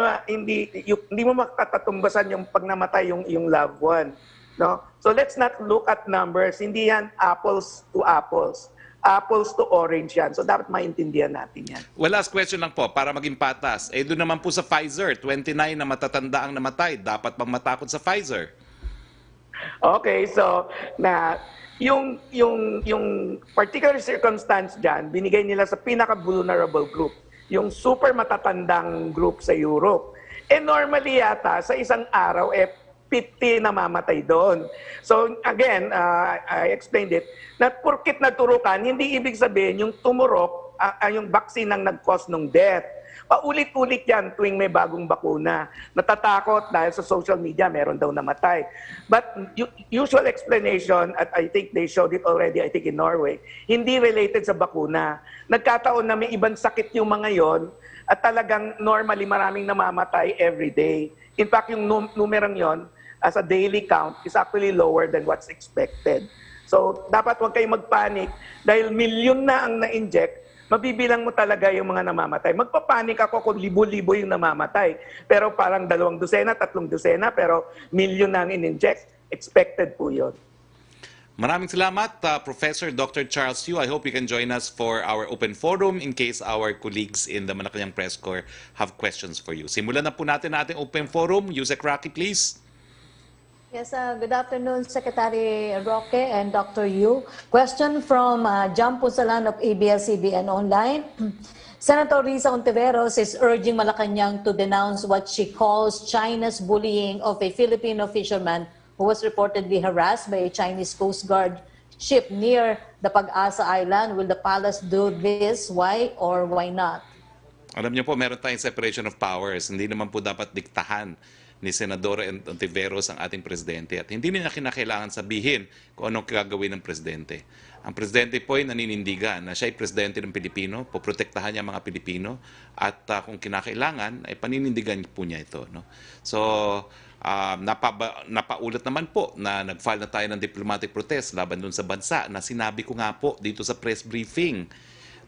makatatumbasan yung pag namatay yung loved one. No? So, let's not look at numbers. Hindi yan apples to apples. Apples to orange yan. So, dapat maintindihan natin yan. Well, last question lang po, para maging patas. Doon naman po sa Pfizer, 29 na matatanda ang namatay. Dapat bang matakot sa Pfizer? Okay, so yung particular circumstance diyan, binigay nila sa pinaka-vulnerable group, yung super matatandang group sa Europe. Normally yata sa isang araw 50 namamatay doon. So again, I explained it, na porkit naturukan, hindi ibig sabihin yung tumurok, yung vaccine ang nag-cause ng death. Paulit-ulit yan tuwing may bagong bakuna. Natatakot dahil sa social media, meron daw namatay. But usual explanation, at I think they showed it already, I think in Norway, hindi related sa bakuna. Nagkataon na may ibang sakit yung mga yon at talagang normally maraming namamatay every day. In fact, yung numerong yon as a daily count is actually lower than what's expected. So, dapat huwag kayong magpanik dahil milyon na ang na-inject, mabibilang mo talaga yung mga namamatay. Magpapanik ako kung libo-libo yung namamatay. Pero parang 2 dosena, 3 dosena, pero milyon na ang in-inject. Expected po yun. Maraming salamat, Professor Dr. Charles Yu. I hope you can join us for our open forum in case our colleagues in the Malacanang Press Corps have questions for you. Simulan na po natin ating open forum. Yusek Roque, please. Yes, good afternoon, Secretary Roque and Dr. Yu. Question from Jam Punsalan of ABS-CBN Online. Senator Risa Ontiveros is urging Malacanang to denounce what she calls China's bullying of a Filipino fisherman who was reportedly harassed by a Chinese Coast Guard ship near the Pag-asa Island. Will the palace do this? Why or why not? Alam niyo po, meron tayong separation of powers. Hindi naman po dapat diktahan ni Senadora Ontiveros ang ating presidente at hindi niya kinakailangan sabihin kung anong gagawin ng presidente. Ang presidente po ay naninindigan na siya ay presidente ng Pilipino, poprotektahan niya mga Pilipino at kung kinakailangan ay paninindigan po niya ito. No? So, napaulat naman po na nag-file na tayo ng diplomatic protest laban dun sa bansa na sinabi ko nga po dito sa press briefing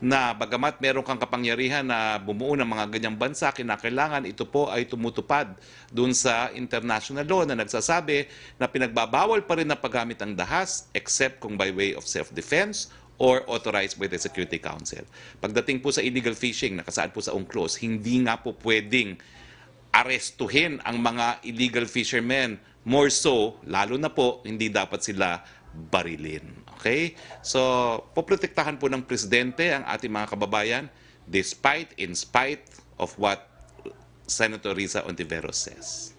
na bagamat meron kang kapangyarihan na bumuo ng mga ganyang bansa, kinakailangan ito po ay tumutupad dun sa international law na nagsasabi na pinagbabawal pa rin na paggamit ang dahas except kung by way of self-defense or authorized by the Security Council. Pagdating po sa illegal fishing, nakasaad po sa UNCLOS, hindi nga po pwedeng arestuhin ang mga illegal fishermen. More so, lalo na po, hindi dapat sila barilin. Okay? So, poprotektahan po ng presidente ang ating mga kababayan in spite of what Senator Risa Ontiveros says.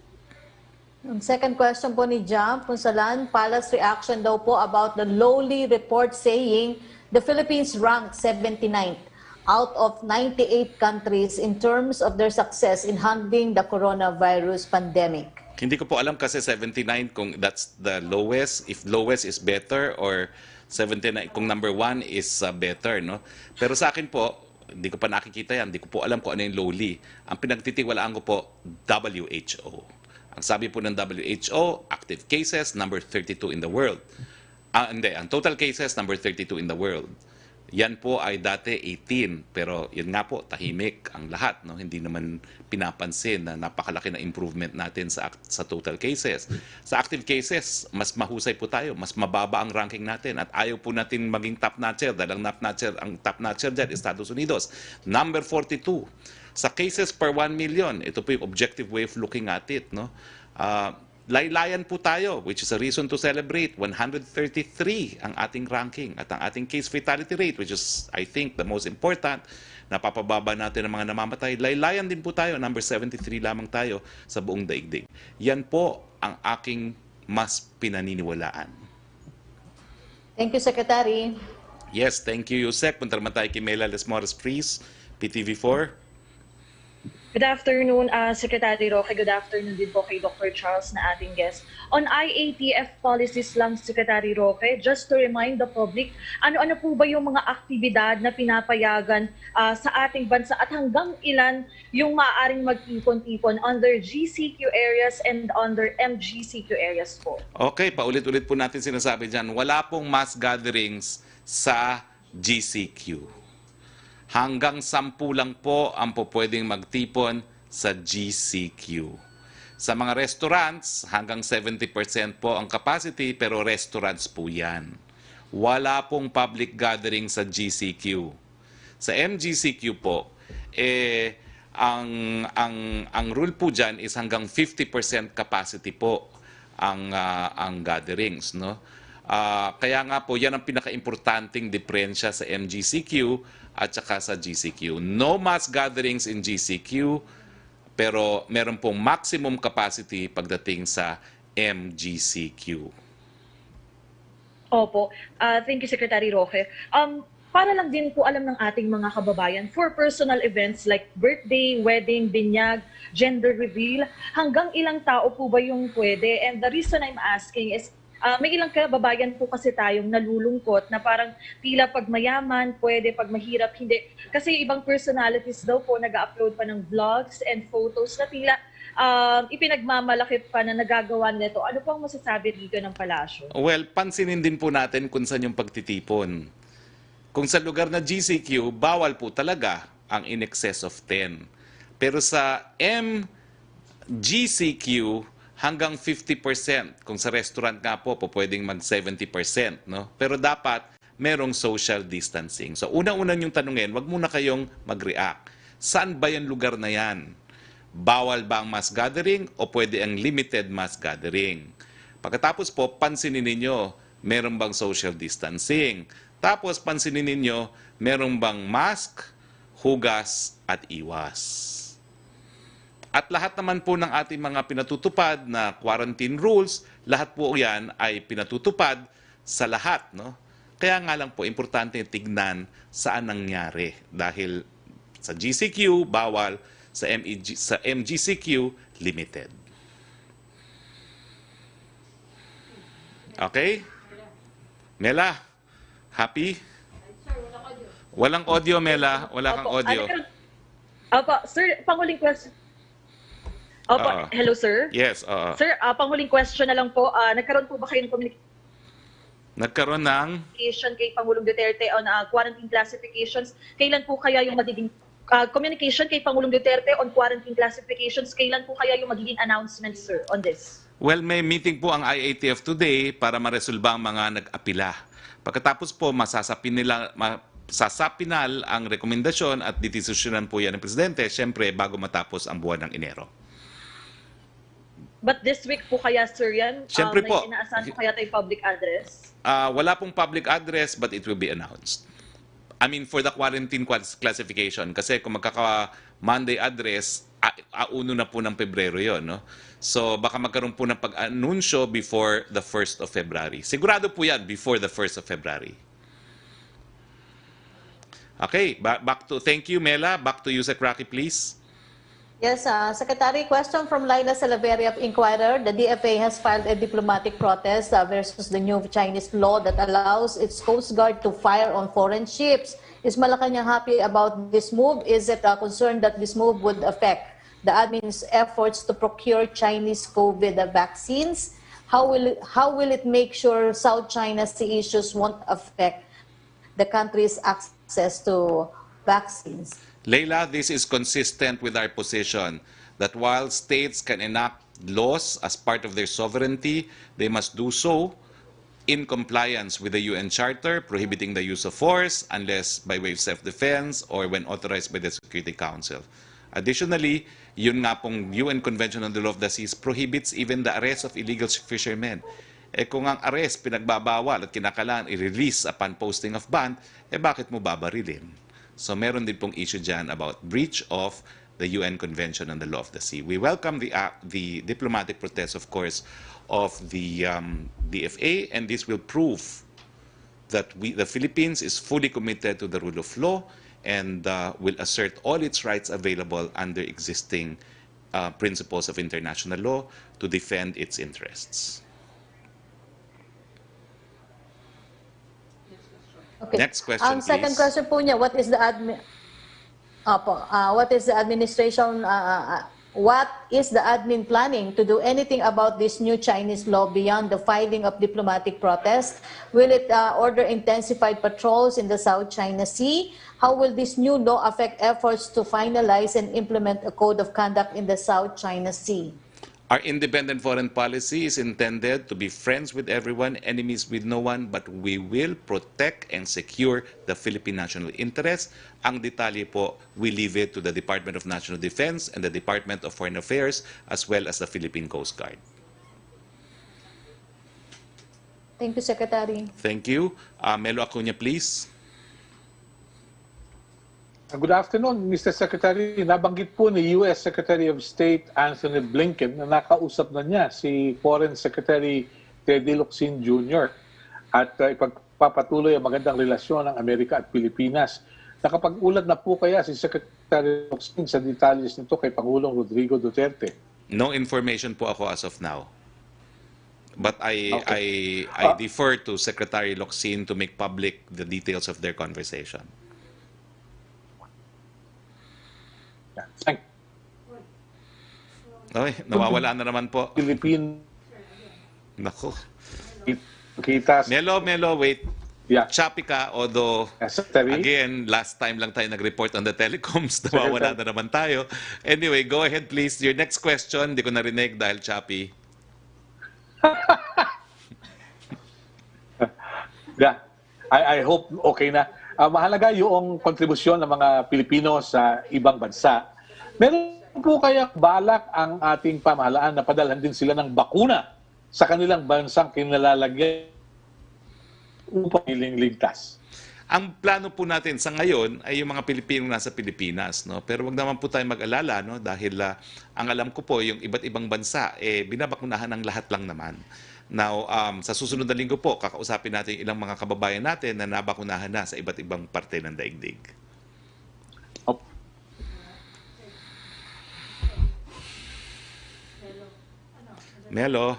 Ang second question po ni Jam Punsalan, palace reaction daw po about the lowly report saying the Philippines ranked 79th out of 98 countries in terms of their success in handling the coronavirus pandemic. Hindi ko po alam kasi 79 kung that's the lowest, if lowest is better or 79 kung number 1 is better, no? Pero sa akin po, hindi ko pa nakikita yan, hindi ko po alam kung ano yung lowly. Ang pinagtitiwalaan ko po, WHO. Ang sabi po ng WHO, active cases, number 32 in the world. Ang total cases, number 32 in the world. Yan po ay dati 18, pero yun nga po, tahimik ang lahat. No? Hindi naman pinapansin na napakalaki na improvement natin sa total cases. Sa active cases, mas mahusay po tayo, mas mababa ang ranking natin at ayaw po natin maging top-notcher dahil ang top-notcher dyan, Estados Unidos. Number 42. Sa cases per 1 million, ito po yung objective way of looking at it. No? Laylayan po tayo, which is a reason to celebrate. 133 ang ating ranking at ang ating case fatality rate, which is, I think, the most important, napapababa natin ang mga namamatay. Laylayan din po tayo, number 73 lamang tayo sa buong daigdig. Yan po ang aking mas pinaniniwalaan. Thank you, Secretary. Yes, thank you, Yusek. Punta naman tayo kay Mela Lesmores, please. PTV4. Good afternoon, Secretary Roque. Good afternoon din po kay Dr. Charles na ating guest. On IATF policies lang, Secretary Roque, just to remind the public, ano-ano po ba yung mga aktibidad na pinapayagan sa ating bansa at hanggang ilan yung maaaring magtipon-tipon under GCQ areas and under MGCQ areas po? Okay, paulit-ulit po natin sinasabi dyan, wala pong mass gatherings sa GCQ. Hanggang 10 lang po ang po pwedeng magtipon sa GCQ. Sa mga restaurants, hanggang 70% po ang capacity, pero restaurants po yan. Wala pong public gathering sa GCQ. Sa MGCQ po, ang rule po dyan is hanggang 50% capacity po ang gatherings, no? Kaya nga po, yan ang pinaka-importanting diferensya sa MGCQ at saka sa GCQ. No mass gatherings in GCQ, pero meron pong maximum capacity pagdating sa MGCQ. Opo. Thank you, Secretary Roque. Para lang din po alam ng ating mga kababayan, for personal events like birthday, wedding, binyag, gender reveal, hanggang ilang tao po ba yung pwede? And the reason I'm asking is, may ilang kababayan po kasi tayong nalulungkot na parang tila pag mayaman, pwede, pag mahirap, hindi. Kasi ibang personalities daw po nag-upload pa ng vlogs and photos na tila ipinagmamalaki pa na nagagawa nito. Ano po ang masasabi dito ng palasyo? Well, pansinin din po natin kung saan yung pagtitipon. Kung sa lugar na GCQ, bawal po talaga ang in excess of 10. Pero sa MGCQ, hanggang 50%. Kung sa restaurant nga po, pwedeng mag 70%. No? Pero dapat merong social distancing. So una-una yung tanungin, wag muna kayong mag-react. Saan ba yung lugar na yan? Bawal ba ang mass gathering o pwede ang limited mass gathering? Pagkatapos po, pansinin ninyo, meron bang social distancing? Tapos pansinin ninyo, meron bang mask, hugas at iwas? At lahat naman po ng ating mga pinatutupad na quarantine rules, lahat po yan ay pinatutupad sa lahat. No? Kaya nga lang po, importante tignan saan nangyari. Dahil sa GCQ, bawal. Sa MGCQ, limited. Okay? Mela, happy? Walang audio, Mela. Wala kang audio. Opo, sir, panguling question. Opo, hello sir. Yes, Sir, panguling question na lang po. Nagkaroon po ba kayo ng Nagkaroon ng communication kay Pangulong Duterte on quarantine classifications? Kailan po kaya yung magiging communication kay Pangulong Duterte on quarantine classifications? Kailan po kaya yung magiging announcement, sir, on this? Well, may meeting po ang IATF today para maresolba ang mga nag-apila. Pagkatapos po, sasapinal ang rekomendasyon at didesisyonan po yan ng Presidente, syempre bago matapos ang buwan ng Enero. But this week po kaya, sir, yan? Siyempre po. May inaasahan po kaya tayong public address? Wala pong public address but it will be announced. I mean, for the quarantine classification. Kasi kung magkaka-Monday address, auno na po ng Pebrero yon, no? So, baka magkaroon po ng pag-anunsyo before the 1st of February. Sigurado po yan, before the 1st of February. Okay, thank you, Mela. Back to you, Roque, please. Yes, Secretary, question from Laila Salaveria of Inquirer. The DFA has filed a diplomatic protest versus the new Chinese law that allows its Coast Guard to fire on foreign ships. Is Malacanang happy about this move? Is it concerned that this move would affect the admin's efforts to procure Chinese COVID vaccines? How will it make sure South China Sea issues won't affect the country's access to vaccines? Leila, this is consistent with our position that while states can enact laws as part of their sovereignty, they must do so in compliance with the UN Charter prohibiting the use of force unless by way of self-defense or when authorized by the Security Council. Additionally, yun nga pong UN Convention on the Law of the Seas prohibits even the arrest of illegal fishermen. Kung ang arrest pinagbabawal at kinakailangan i-release upon posting of ban, bakit mo babarilin? So meron din pong issue dyan about breach of the UN Convention on the Law of the Sea. We welcome the diplomatic protest, of course, of the DFA, and this will prove that the Philippines is fully committed to the rule of law and will assert all its rights available under existing principles of international law to defend its interests. Okay. Next question, Ang second please. question po niya, what is the administration, what is the admin planning to do anything about this new Chinese law beyond the filing of diplomatic protest? Will it order intensified patrols in the South China Sea? How will this new law affect efforts to finalize and implement a code of conduct in the South China Sea? Our independent foreign policy is intended to be friends with everyone, enemies with no one, but we will protect and secure the Philippine national interest. Ang detalye po, we leave it to the Department of National Defense and the Department of Foreign Affairs, as well as the Philippine Coast Guard. Thank you, Secretary. Thank you. Melo Acuña, please. Good afternoon, Mr. Secretary. Nabanggit po ni U.S. Secretary of State Anthony Blinken na nakausap na niya si Foreign Secretary Teddy Locsin Jr. at ipagpapatuloy ang magandang relasyon ng Amerika at Pilipinas. Nakapag-ulat na po kaya si Secretary Locsin sa detalles nito kay Pangulong Rodrigo Duterte? No information po ako as of now. But I defer to Secretary Locsin to make public the details of their conversation. Thank Okay, nawawala na naman po. Philippine. Nako. Kita. Melo, wait. Yeah. Choppy ka, although, Secretary. again, last time lang tayo nag-report on the telecoms, nawawala na naman tayo. Anyway, go ahead please. Your next question, di ko narinig dahil choppy. Yeah. I hope okay na. Mahalaga yung kontribusyon ng mga Pilipino sa ibang bansa. Meron po kaya balak ang ating pamahalaan na padalhan din sila ng bakuna sa kanilang bansang kinalalagyan upang ligtas? Ang plano po natin sa ngayon ay yung mga Pilipino nasa Pilipinas, no? Pero wag naman po tayo mag-alala, no? Dahil ang alam ko po yung iba't ibang bansa binabakunahan ng lahat lang naman. Now, sa susunod na linggo po, kakausapin natin ilang mga kababayan natin na nabakunahan na sa iba't ibang parte ng daigdig. Melo.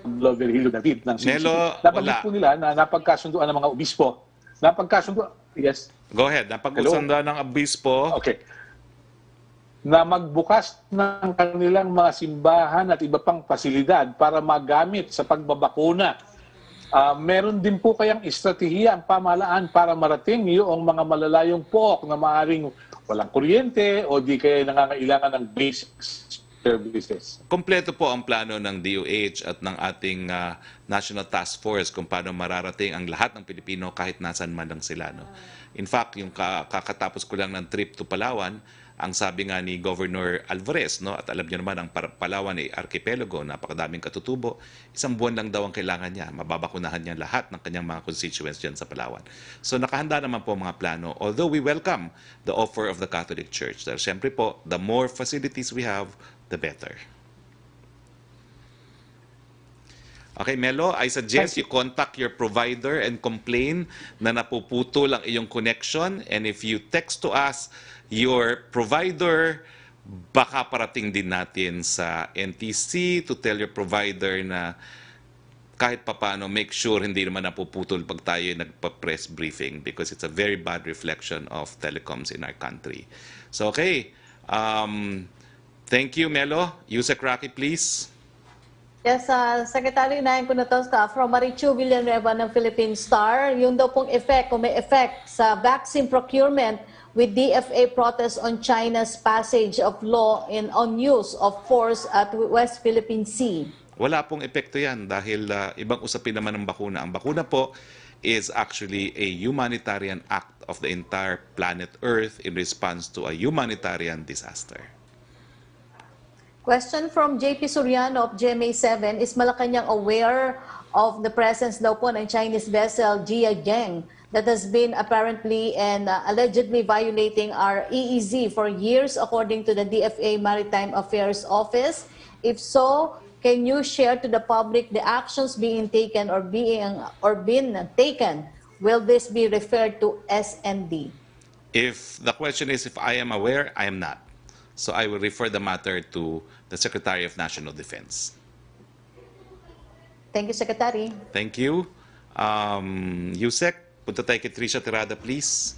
Virgilio David ng Melo, nabanggit wala. po nila na napagkasunduan ng mga obispo. Yes. Go ahead. Napag-usanda ng obispo. Okay. Na magbukas ng kanilang mga simbahan at iba pang pasilidad para magamit sa pagbabakuna. Meron din po kayang estratehiya ang pamahalaan para marating yung mga malalayong pook na maaaring walang kuryente o di kaya nangangailangan ng basic services. Kompleto po ang plano ng DOH at ng ating National Task Force kung paano mararating ang lahat ng Pilipino kahit nasan man lang sila. No? In fact, yung kakatapos ko lang ng trip to Palawan, ang sabi nga ni Governor Alvarez, no, at alam niyo naman ang Palawan ay archipelago, napakadaming katutubo, 1 buwan lang daw ang kailangan niya, mababakunahan niya lahat ng kanyang mga constituents dyan sa Palawan. So nakahanda naman po mga plano, although we welcome the offer of the Catholic Church. Dahil siyempre po, the more facilities we have, the better. Okay, Melo, I suggest you contact your provider and complain na napuputol ang iyong connection. And if you text to us your provider, baka parating din natin sa NTC to tell your provider na kahit papano, make sure hindi naman napuputol pag tayo nagpa-press briefing because it's a very bad reflection of telecoms in our country. So, okay. Thank you, Melo. Yusek Roque, please. Yes, Secretary, inahin ko na to from Marichu Villanueva ng Philippine Star. Yung daw pong effect, kung may effect sa vaccine procurement with DFA protest on China's passage of law on use of force at West Philippine Sea. Wala pong epekto yan dahil ibang usapin naman ng bakuna. Ang bakuna po is actually a humanitarian act of the entire planet Earth in response to a humanitarian disaster. Question from JP Soriano of GMA7, is Malacanang aware of the presence daw po ng Chinese vessel Jia Jiang that has been apparently and allegedly violating our EEZ for years according to the DFA Maritime Affairs Office? If so, can you share to the public the actions being taken or been taken? Will this be referred to SND? If the question is if I am aware, I am not. So I will refer the matter to the Secretary of National Defense. Thank you, Secretary. Thank you. Yusek, punta tayo kay Trisha Tirada, please.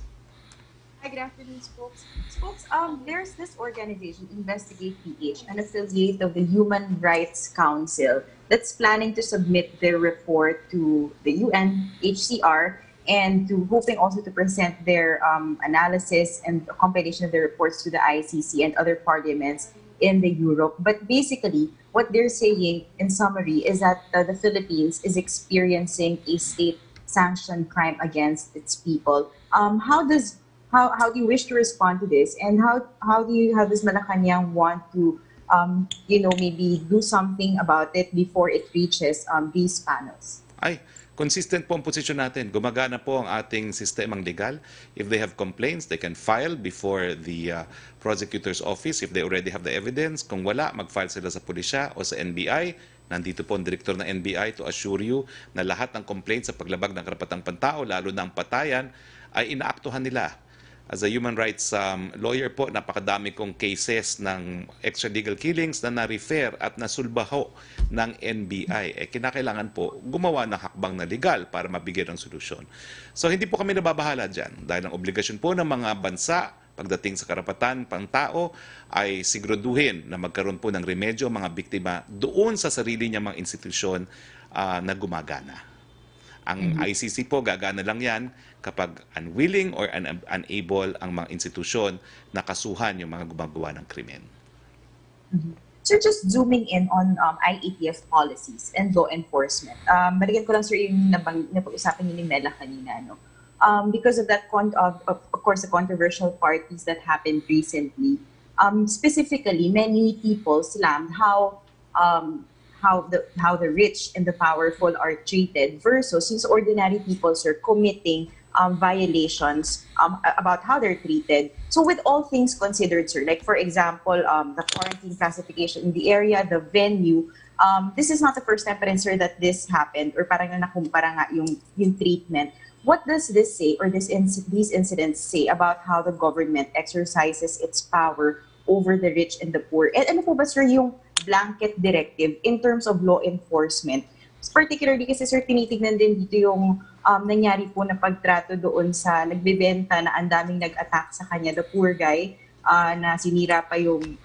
Hi, good afternoon, Spokes. Spokes, there's this organization, Investigate PH, an affiliate of the Human Rights Council, that's planning to submit their report to the UN, HCR, and hoping also to present their analysis and compilation of their reports to the ICC and other parliaments in the Europe. But basically, what they're saying in summary is that the Philippines is experiencing a state-sanctioned crime against its people. How do you wish to respond to this, and how does Malacanang want to maybe do something about it before it reaches these panels? Ay, consistent po ang posisyon natin. Gumagana po ang ating sistemang legal. If they have complaints, they can file before the prosecutor's office if they already have the evidence. Kung wala, mag-file sila sa pulisya o sa NBI. Nandito po ang direktor ng NBI to assure you na lahat ng complaints sa paglabag ng karapatang pantao, lalo na ang patayan, ay inaaktuhan nila. As a human rights lawyer po, napakadami kong cases ng extralegal killings na na-refer at nasulbaho ng NBI. Kinakailangan po gumawa ng hakbang na legal para mabigyan ng solusyon. So hindi po kami nababahala dyan dahil ang obligasyon po ng mga bansa pagdating sa karapatan pang tao ay siguraduhin na magkaroon po ng remedyo mga biktima doon sa sarili niya mga institusyon na gumagana. Ang ICC po, gagana lang yan kapag unwilling or unable ang mga institusyon na kasuhan yung mga gumagawa ng krimen. Sir, just zooming in on IATF policies and law enforcement. Balikan ko lang, sir, yung napag-usapan niyo ni Mela kanina. No? Because of that, of course, the controversial parties that happened recently, specifically, many people slammed how the rich and the powerful are treated versus since ordinary people are committing violations about how they're treated. So with all things considered, sir, like for example, the quarantine classification in the area, the venue, this is not the first time, sir, that this happened or parang nakumpara nga yung treatment. What does this say or these incidents say about how the government exercises its power over the rich and the poor? And ano po ba, sir, yung blanket directive in terms of law enforcement? Particularly kasi, sir, tinitignan din dito yung nangyari po na pagtrato doon sa nagbebenta na ang daming nag-attack sa kanya, the poor guy, na sinira pa yung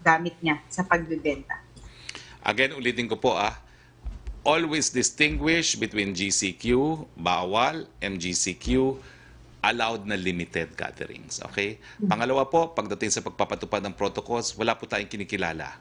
gamit niya sa pagbebenta. Again, ulitin ko po always distinguish between GCQ, bawal, MGCQ, allowed na limited gatherings. Okay? Pangalawa po, pagdating sa pagpapatupad ng protocols, wala po tayong kinikilala.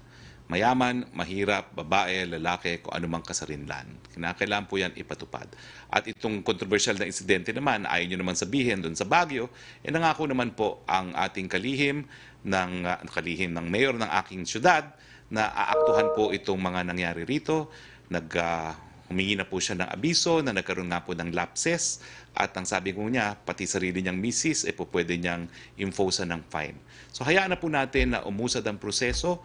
Mayaman, mahirap, babae, lalaki, kung anumang kasarinlan. Kinakailangan po yan ipatupad. At itong controversial na insidente naman, ayaw nyo naman sabihin doon sa Baguio, nangako naman po ang ating kalihim ng mayor ng aking syudad na aaktuhan po itong mga nangyari rito. Humingi na po siya ng abiso na nagkaroon nga po ng lapses at ang sabi ko niya, pati sarili niyang misis, pwede niyang imposa ng fine. So hayaan na po natin na umusad ang proseso.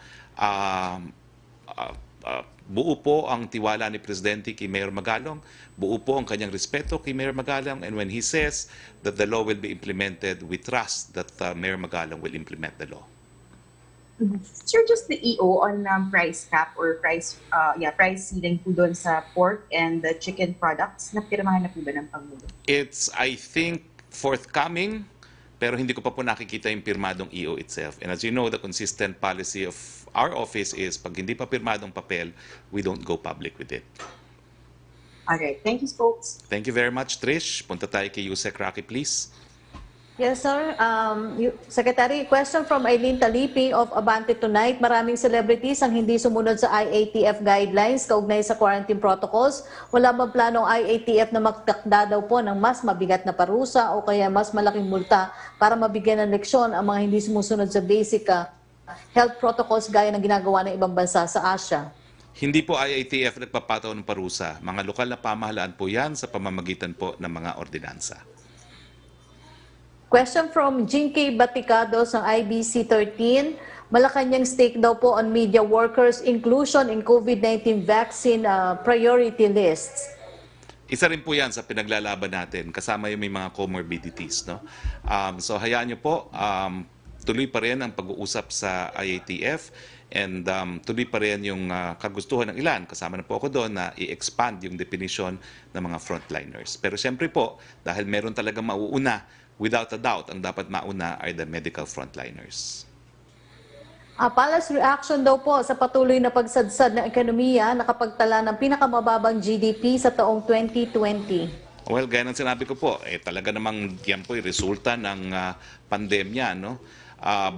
Buo po ang tiwala ni Presidente kay Mayor Magalong, buo po ang kanyang respeto kay Mayor Magalong, and when he says that the law will be implemented, we trust that Mayor Magalong will implement the law. Sir, just the EO on price cap or price ceiling po doon sa pork and the chicken products, napirmahan na po ba ng Pangulo? It's, I think, forthcoming, pero hindi ko pa po nakikita yung pirmadong EO itself. And as you know, the consistent policy of our office is pag hindi pa pirmadong papel, we don't go public with it. Alright, thank you, folks. Thank you very much, Trish. Punta tayo kay Yusek Roque, please. Yes, sir. Secretary, question from Eileen Talipi of Abante Tonight. Maraming celebrities ang hindi sumunod sa IATF guidelines kaugnay sa quarantine protocols. Wala bang planong IATF na magtakda daw po ng mas mabigat na parusa o kaya mas malaking multa para mabigyan ng leksyon ang mga hindi sumusunod sa basic health protocols gaya ng ginagawa ng ibang bansa sa Asia? Hindi po IATF nagpapataw ng parusa. Mga lokal na pamahalaan po yan sa pamamagitan po ng mga ordinansa. Question from Jinky Baticado sa IBC 13. Malacanang stake daw po on media workers' inclusion in COVID-19 vaccine priority lists. Isa rin po yan sa pinaglalaban natin, kasama yung may mga comorbidities. No? So hayaan nyo po, tuloy pa rin ang pag-uusap sa IATF and tuloy pa rin yung kagustuhan ng ilan. Kasama na po ako doon na i-expand yung definition ng mga frontliners. Pero siyempre po, dahil meron talagang mauuna, without a doubt, ang dapat mauna are the medical frontliners. Palace reaction daw po sa patuloy na pagsadsad ng ekonomiya nakapagtala ng pinakamababang GDP sa taong 2020. Well, gaya ng sinabi ko po, talaga namang yan po yung resulta ng pandemya. No?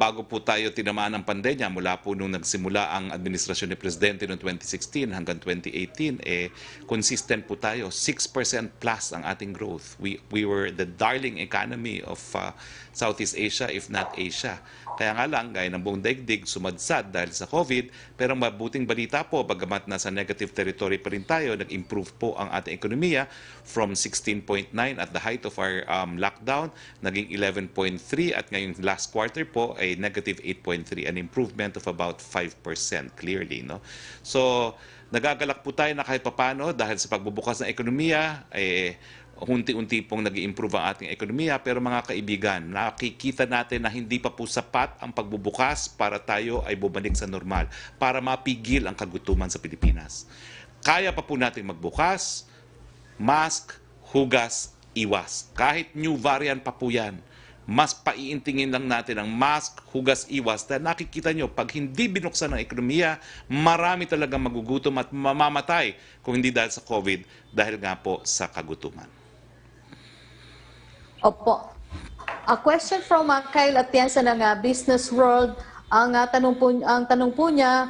Bago po tayo tinamaan ng pandemya, mula po nung nagsimula ang administrasyon ni Presidente noong 2016 hanggang 2018, consistent po tayo. 6% plus ang ating growth. We were the darling economy of Southeast Asia, if not Asia. Kaya nga lang, gaya ng buong daigdig, sumadsad dahil sa COVID. Pero mabuting balita po, bagamat nasa negative territory pa rin tayo, nag-improve po ang ating ekonomiya from 16.9 at the height of our lockdown, naging 11.3 at ngayong last quarter po ay negative 8.3, an improvement of about 5% clearly. No? So, nagagalak po tayo na kahit papano dahil sa pagbubukas ng ekonomiya, unti-unti pong nag-i-improve ang ating ekonomiya. Pero mga kaibigan, nakikita natin na hindi pa po sapat ang pagbubukas para tayo ay bumalik sa normal, para mapigil ang kagutuman sa Pilipinas. Kaya pa po natin magbukas, mask, hugas, iwas. Kahit new variant pa po yan, mas paiintingin lang natin ang mask, hugas, iwas. Dahil nakikita nyo, pag hindi binuksan ng ekonomiya, marami talagang magugutom at mamamatay kung hindi dahil sa COVID, dahil nga po sa kagutuman. Opo. A question from Kyle Atienza ng Business World. Ang tanong po niya,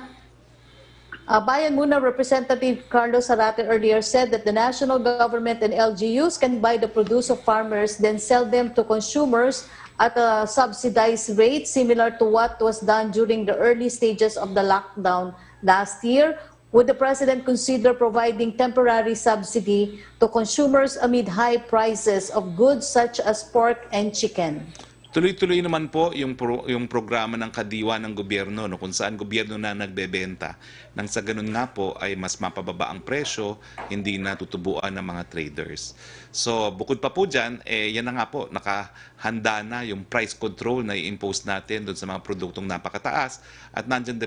Bayan Muna Representative Carlos Zarate earlier said that the national government and LGUs can buy the produce of farmers, then sell them to consumers at a subsidized rate similar to what was done during the early stages of the lockdown last year. Would the President consider providing temporary subsidy to consumers amid high prices of goods such as pork and chicken? Tuloy-tuloy naman po yung programa ng kadiwa ng gobyerno, no, kung saan gobyerno na nagbebenta. Nang sa ganun nga po ay mas mapababa ang presyo, hindi na tutubuan ng mga traders. So bukod pa po dyan, yan na nga po, nakahanda na yung price control na i-impose natin doon sa mga produktong napakataas. At nandyan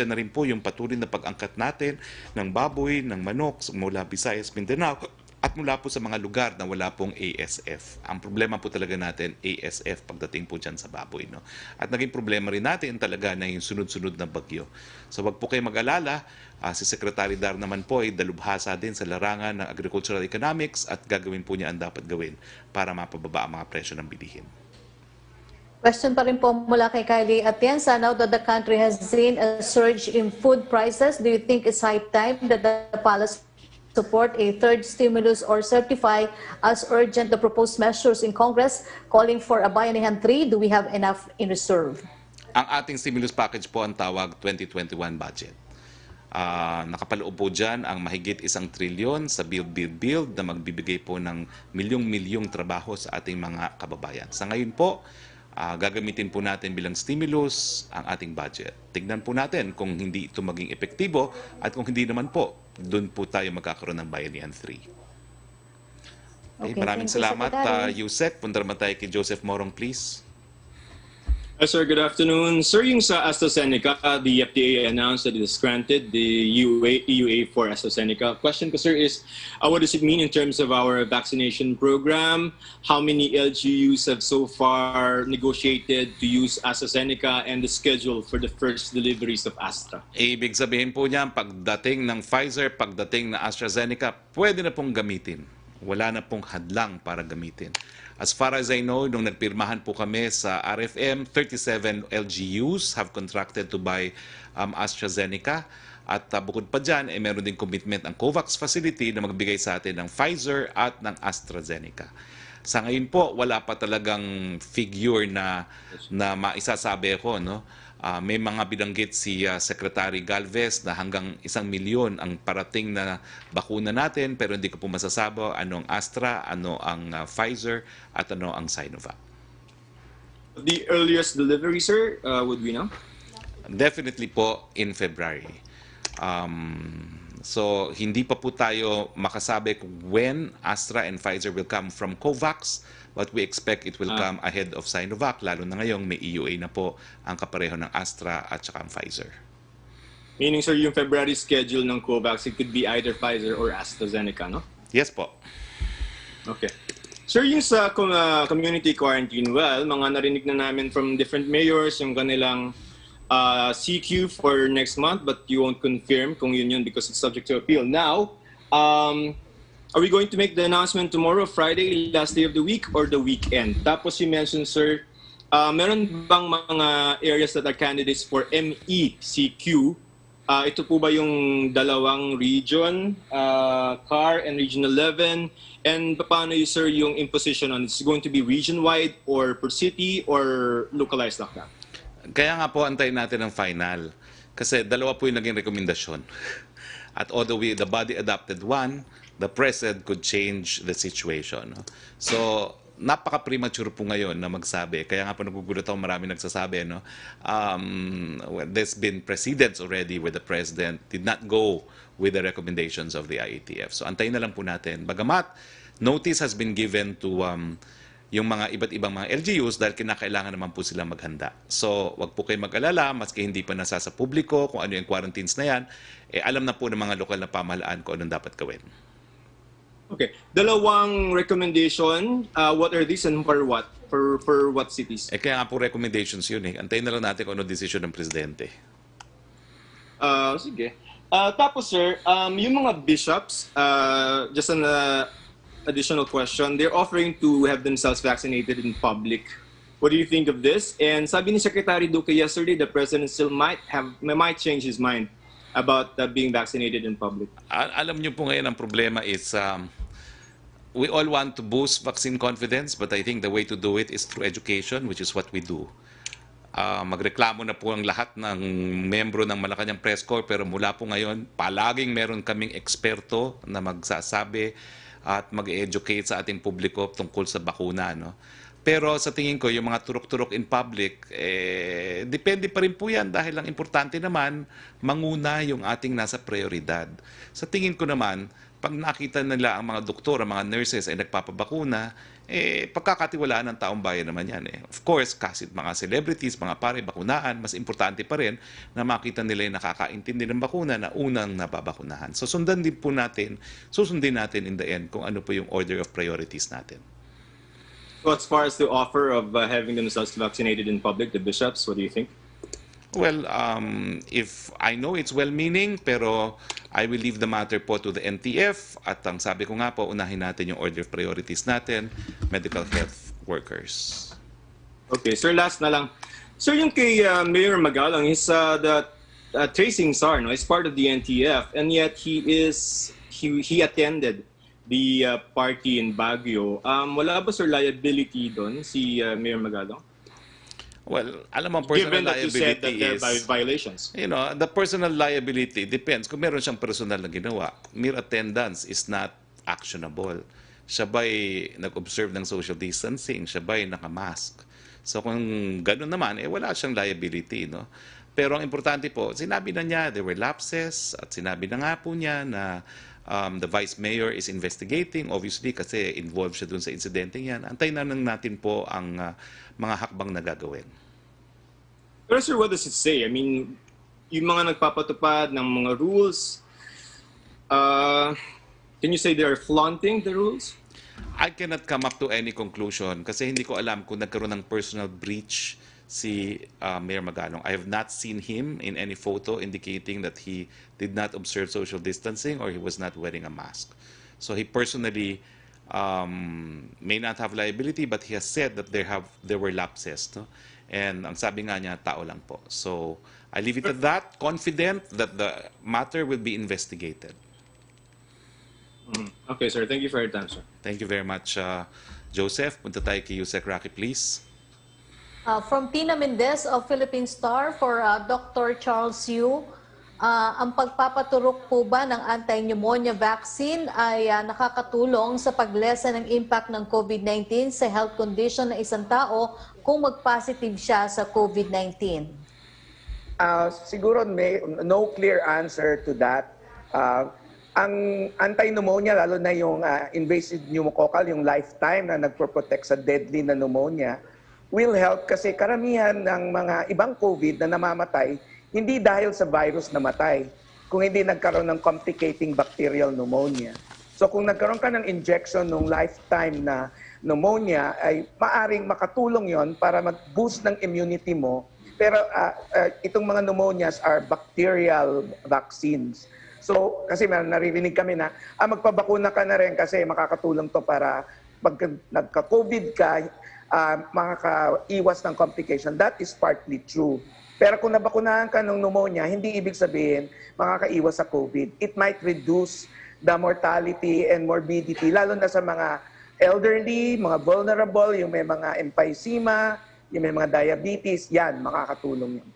na rin po yung patuloy na pag-angkat natin ng baboy, ng manok mula Visayas, Mindanao, at mula po sa mga lugar na wala pong ASF. Ang problema po talaga natin, ASF, pagdating po dyan sa baboy. No? At naging problema rin natin talaga na yung sunod-sunod na bagyo. So wag po kayo mag-alala, si Secretary Dar naman po ay dalubhasa din sa larangan ng agricultural economics at gagawin po niya ang dapat gawin para mapababa ang mga presyo ng bilihin. Question pa rin po mula kay Kylie Atienza. Now that the country has seen a surge in food prices, do you think it's high time that the palace support a third stimulus or certify as urgent the proposed measures in Congress calling for a Bayanihan 3? Do we have enough in reserve? Ang ating stimulus package po ang tawag 2021 budget. Nakapaloob po dyan ang mahigit 1 trilyon sa build na magbibigay po ng milyong-milyong trabaho sa ating mga kababayan. Sa ngayon po, gagamitin po natin bilang stimulus ang ating budget. Tignan po natin kung hindi ito maging epektibo at kung hindi naman po, doon po tayo magkakaroon ng Bayanihan 3. Okay, maraming salamat, Yusek. Punta naman tayo kay Joseph Morong, please. Yes, sir. Good afternoon. Sir, yung sa AstraZeneca, the FDA announced that it has granted the EUA for AstraZeneca. Question ko, sir, is what does it mean in terms of our vaccination program? How many LGUs have so far negotiated to use AstraZeneca and the schedule for the first deliveries of Astra? Ibig sabihin po niyan, pagdating ng Pfizer, pagdating ng AstraZeneca, pwede na pong gamitin. Wala na pong hadlang para gamitin. As far as I know, nung nagpirmahan po kami sa RFM, 37 LGUs have contracted to buy AstraZeneca. At bukod pa dyan, meron din commitment ang COVAX facility na magbigay sa atin ng Pfizer at ng AstraZeneca. Sa ngayon po, wala pa talagang figure na maisasabi ko. No? May mga binanggit si Secretary Galvez na hanggang 1 milyon ang parating na bakuna natin, pero hindi ko po masasabi ano ang Astra, ano ang Pfizer, at ano ang Sinovac. The earliest delivery, sir, would we know? Definitely po in February. So hindi pa po tayo makasabi kung when Astra and Pfizer will come from COVAX, but we expect it will come ahead of Sinovac, lalo na ngayong may EUA na po ang kapareho ng Astra at saka ang Pfizer. Meaning, sir, yung February schedule ng COVAX, it could be either Pfizer or AstraZeneca, no? Yes po. Okay. Sir, yung sa community quarantine, well, mga narinig na namin from different mayors yung kanilang CQ for next month, but you won't confirm kung yun because it's subject to appeal. Now, are we going to make the announcement tomorrow, Friday, last day of the week, or the weekend? Tapos you mentioned, sir, meron bang mga areas that are candidates for MECQ? Ito po ba yung dalawang region, CAR and Region 11? And paano yun, sir, yung imposition on it's going to be region-wide or per city or localized lockdown? Kaya nga po antayin natin ang final. Kasi dalawa po yung naging rekomendasyon. At although the body adopted one, the president could change the situation. So, napaka-premature po ngayon na magsabi. Kaya nga po nagugulat ako, marami nagsasabi. No? There's been precedents already where the president did not go with the recommendations of the IATF. So, antayin na lang po natin. Bagamat, notice has been given to yung mga iba't ibang mga LGUs dahil kinakailangan naman po silang maghanda. So, wag po kayo mag-alala, maski hindi pa nasa sa publiko kung ano yung quarantines na yan, alam na po ng mga lokal na pamahalaan kung anong dapat gawin. Okay. Dalawang recommendation, what are these and for what? For what cities? Kaya nga po recommendations yun eh. Antayin na lang natin kung ano decision ng presidente. Sige. Tapos sir, yung mga bishops, just an additional question, they're offering to have themselves vaccinated in public. What do you think of this? And sabi ni Secretary Roque yesterday, the president still might change his mind about being vaccinated in public. Alam niyo po ngayon ang problema is we all want to boost vaccine confidence, but I think the way to do it is through education, which is what we do. Magreklamo na po ang lahat ng membro ng Malacanang Press Corps, pero mula po ngayon, palaging meron kaming eksperto na magsasabi at mag-educate sa ating publiko tungkol sa bakuna. No? Pero sa tingin ko, yung mga turok-turok in public, depende pa rin po yan dahil ang importante naman, manguna yung ating nasa prioridad. Sa tingin ko naman, pag nakita nila ang mga doktor, ang mga nurses ay nagpapabakuna, pagkakatiwalaan ng taong bayan naman yan. Of course, kasi mga celebrities, mga pare, bakunaan, mas importante pa rin na makita nila yung nakakaintindi ng bakuna na unang nababakunahan. So susundin natin in the end kung ano po yung order of priorities natin. So as far as the offer of having themselves vaccinated in public, the bishops, what do you think? Well, if I know it's well-meaning, pero I will leave the matter po to the NTF at ang sabi ko nga po, unahin natin yung order of priorities natin, medical health workers. Okay, sir, last na lang. Sir, yung kay Mayor Magalang, he's the tracing czar, no? He's part of the NTF, and yet he attended the party in Baguio. Wala ba, sir, liability doon si Mayor Magalang? Well, alam mo, personal Given that you said that there are liability is, violations. you know, the personal liability depends. Kung meron siyang personal na ginawa, mere attendance is not actionable. Siya ba'y nag-observe ng social distancing? Siya ba'y nakamask? So kung gano'n naman, wala siyang liability, no? Pero ang importante po, sinabi na niya, there were lapses, at sinabi na nga po niya na the Vice Mayor is investigating, obviously, kasi involved siya dun sa insidente yan. Antayin na lang natin po ang mga hakbang na gagawin. Pero sir, what does it say? I mean, yung mga nagpapatupad ng mga rules, can you say they are flaunting the rules? I cannot come up to any conclusion kasi hindi ko alam kung nagkaroon ng personal breach si Mayor Magalong. I have not seen him in any photo indicating that he did not observe social distancing or he was not wearing a mask. So he personally may not have liability, but he has said that there were lapses. No? And ang sabi nga niya, tao lang po. So I leave it at that, confident that the matter will be investigated. Okay, sir. Thank you for your time, sir. Thank you very much, Joseph. Punta tayo kay Yusek Roque, please. From Tina Mendez of Philippine Star for Dr. Charles Yu. Ang pagpapaturok po ba ng anti-pneumonia vaccine ay nakakatulong sa paglesa ng impact ng COVID-19 sa health condition ng isang tao kung mag-positive siya sa COVID-19? Siguro may no clear answer to that. Ang anti-pneumonia, lalo na yung invasive pneumococcal, yung lifetime na nagpo-protect sa deadly na pneumonia, will help kasi karamihan ng mga ibang COVID na namamatay, hindi dahil sa virus namatay, kung hindi nagkaroon ng complicating bacterial pneumonia. So kung nagkaroon ka ng injection ng lifetime na pneumonia, ay maaring makatulong yon para mag-boost ng immunity mo. Pero itong mga pneumonias are bacterial vaccines. So, kasi naririnig kami na, magpabakuna ka na rin kasi makakatulong to para pag nagka-COVID ka, makakaiwas ng complication. That is partly true. Pero kung nabakunahan ka ng pneumonia, hindi ibig sabihin makakaiwas sa COVID. It might reduce the mortality and morbidity, lalo na sa mga elderly, mga vulnerable, yung may mga emphysema, yung may mga diabetes, yan, makakatulong yun.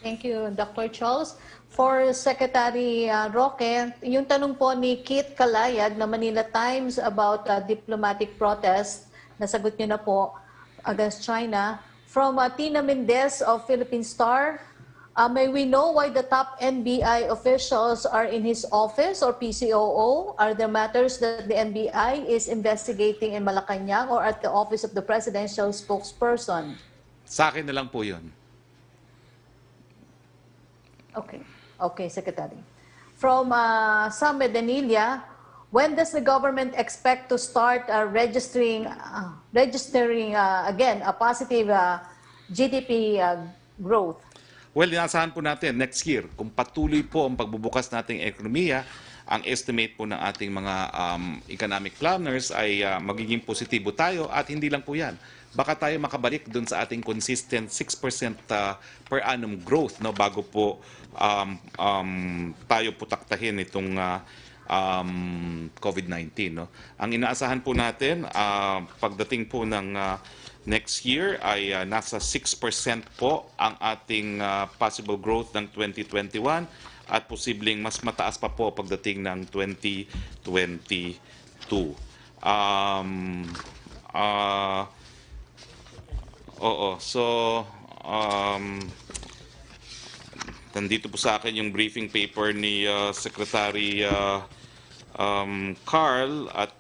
Thank you, Dr. Charles. For Secretary Roque, yung tanong po ni Kit Kalayag na Manila Times about diplomatic protest, nasagot niyo na po against China. From Tina Mendez of Philippine Star, may we know why the top NBI officials are in his office or PCOO? Are there matters that the NBI is investigating in Malacanang or at the office of the presidential spokesperson? Sa akin na lang po yun. Okay, Secretary. From Sam Medanilia, when does the government expect to start registering again a positive GDP growth? Well, inaasahan po natin next year, kung patuloy po ang pagbubukas nating ekonomiya, ang estimate po ng ating mga economic planners ay magiging positibo tayo at hindi lang po yan. Baka tayo makabalik dun sa ating consistent 6% per annum growth, no, bago po tayo putaktahin itong COVID-19. No? Ang inaasahan po natin, pagdating po ng next year ay nasa 6% po ang ating possible growth ng 2021 at posibleng mas mataas pa po pagdating ng 2022. Nandito po sa akin yung briefing paper ni Secretary Carl at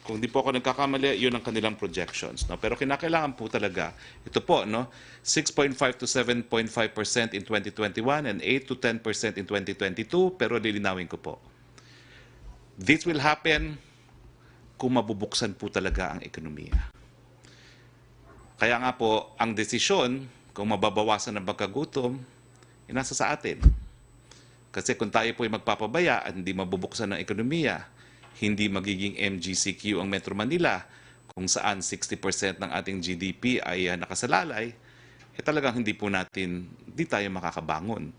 kung di po ako nagkakamali, yun ang kanilang projections. No? Pero kinakailangan po talaga, ito po, no? 6.5 to 7.5% in 2021 and 8 to 10% in 2022, pero lilinawin ko po. This will happen kung mabubuksan po talaga ang ekonomiya. Kaya nga po, ang desisyon kung mababawasan ang pagkagutom, nasa sa atin. Kasi kung tayo po ay magpapabaya at hindi mabubuksan ng ekonomiya, hindi magiging MGCQ ang Metro Manila, kung saan 60% ng ating GDP ay nakasalalay, talagang hindi tayo makakabangon.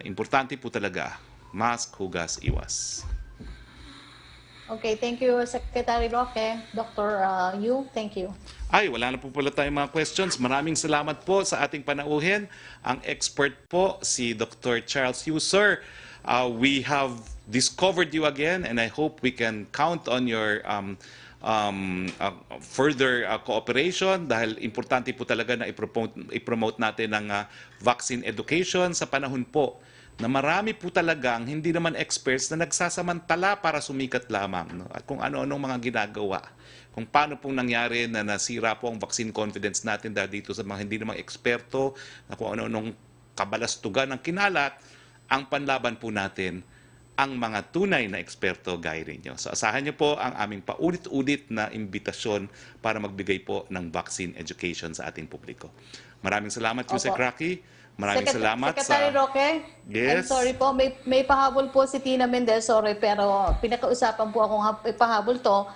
Importante po talaga, mask, hugas, iwas. Okay, thank you, Secretary Roque. Dr. Yu, thank you. Wala na po pala tayong mga questions. Maraming salamat po sa ating panauhin. Ang expert po, si Dr. Charles Yu. Sir, we have discovered you again and I hope we can count on your further cooperation dahil importante po talaga na i-promote natin ang vaccine education sa panahon po na marami po talagang hindi naman experts na nagsasamantala para sumikat lamang. No? At kung ano-anong mga ginagawa. Kung paano pong nangyari na nasira po ang vaccine confidence natin dahil dito sa mga hindi naman eksperto, na kung ano-anong kabalastugan ang kinalat, ang panlaban po natin ang mga tunay na eksperto gaya ninyo. So asahan niyo po ang aming paulit-ulit na imbitasyon para magbigay po ng vaccine education sa ating publiko. Maraming salamat po, Sir Roque. Maraming salamat Secretary Roque? Yes. I'm sorry po, may pahabol po si Tina Mendez, sorry, pero pinakausapan po akong ipahabol to.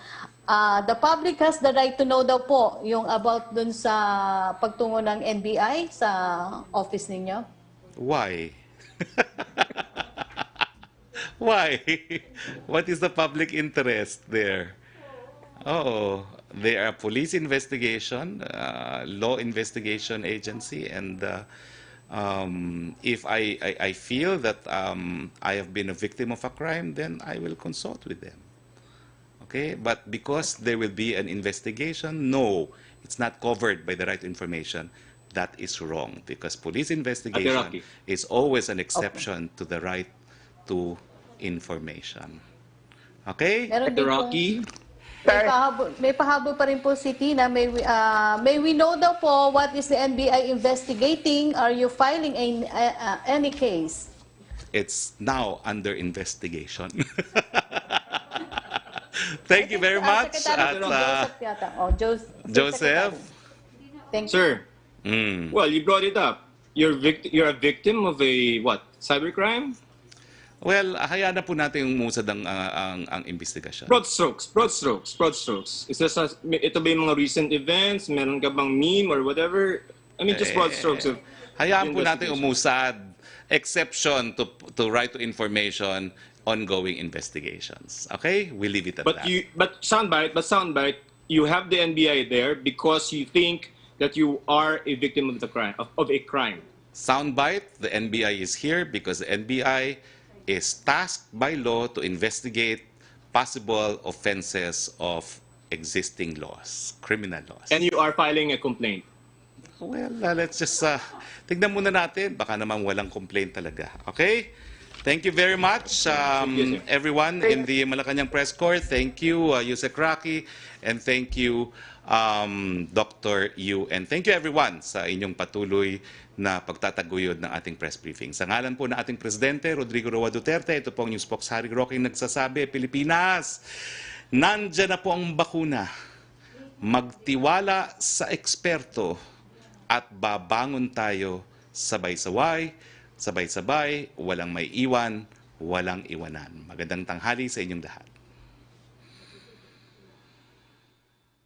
The public has the right to know daw po yung about dun sa pagtungo ng NBI sa office ninyo. Why? Why? What is the public interest there? They are a police investigation, law investigation agency, and if I feel that I have been a victim of a crime, then I will consult with them. Okay, but because there will be an investigation, no, it's not covered by the right information. that is wrong because police Roque. investigation is always an exception to the right to information. Okay? Meron din pong- Rocky. may pahabol pa rin po si Tina. May we know daw po what is the NBI investigating? Are you filing any case? It's now under investigation. Thank you very much. Secretary At, Joseph yata. Joseph? Thank you. Sir, Mm. well, you brought it up. You're a victim of a what? Cybercrime? Well, hayaan na po natin yung musad ang investigasyon. Broad strokes. Is this ito ba yung mga recent events? Meron ka bang meme or whatever? I mean, just broad strokes of Hayaan po natin investigation. umusad. Exception to right to information, ongoing investigations. Okay? We leave it at that. But soundbite, you have the NBI there because you think that you are a victim of a crime. Soundbite, the NBI is here because the NBI is tasked by law to investigate possible offenses of existing laws, criminal laws. And you are filing a complaint. Well, let's just tignan muna natin. Baka naman walang complaint talaga. Okay? Thank you very much, everyone in the Malacanang Press Corps. Thank you, Yusek Roque, and thank you, Dr. Yu. And thank you, everyone, sa inyong patuloy na pagtataguyod ng ating press briefing. Sa ngalan po ng ating Presidente, Rodrigo Roa Duterte, ito po ang News Box Harry Roque nagsasabi, Pilipinas, nandyan na po ang bakuna. Magtiwala sa eksperto at babangon tayo sabay-sabay, walang may iwan, walang iwanan. Magandang tanghali sa inyong lahat.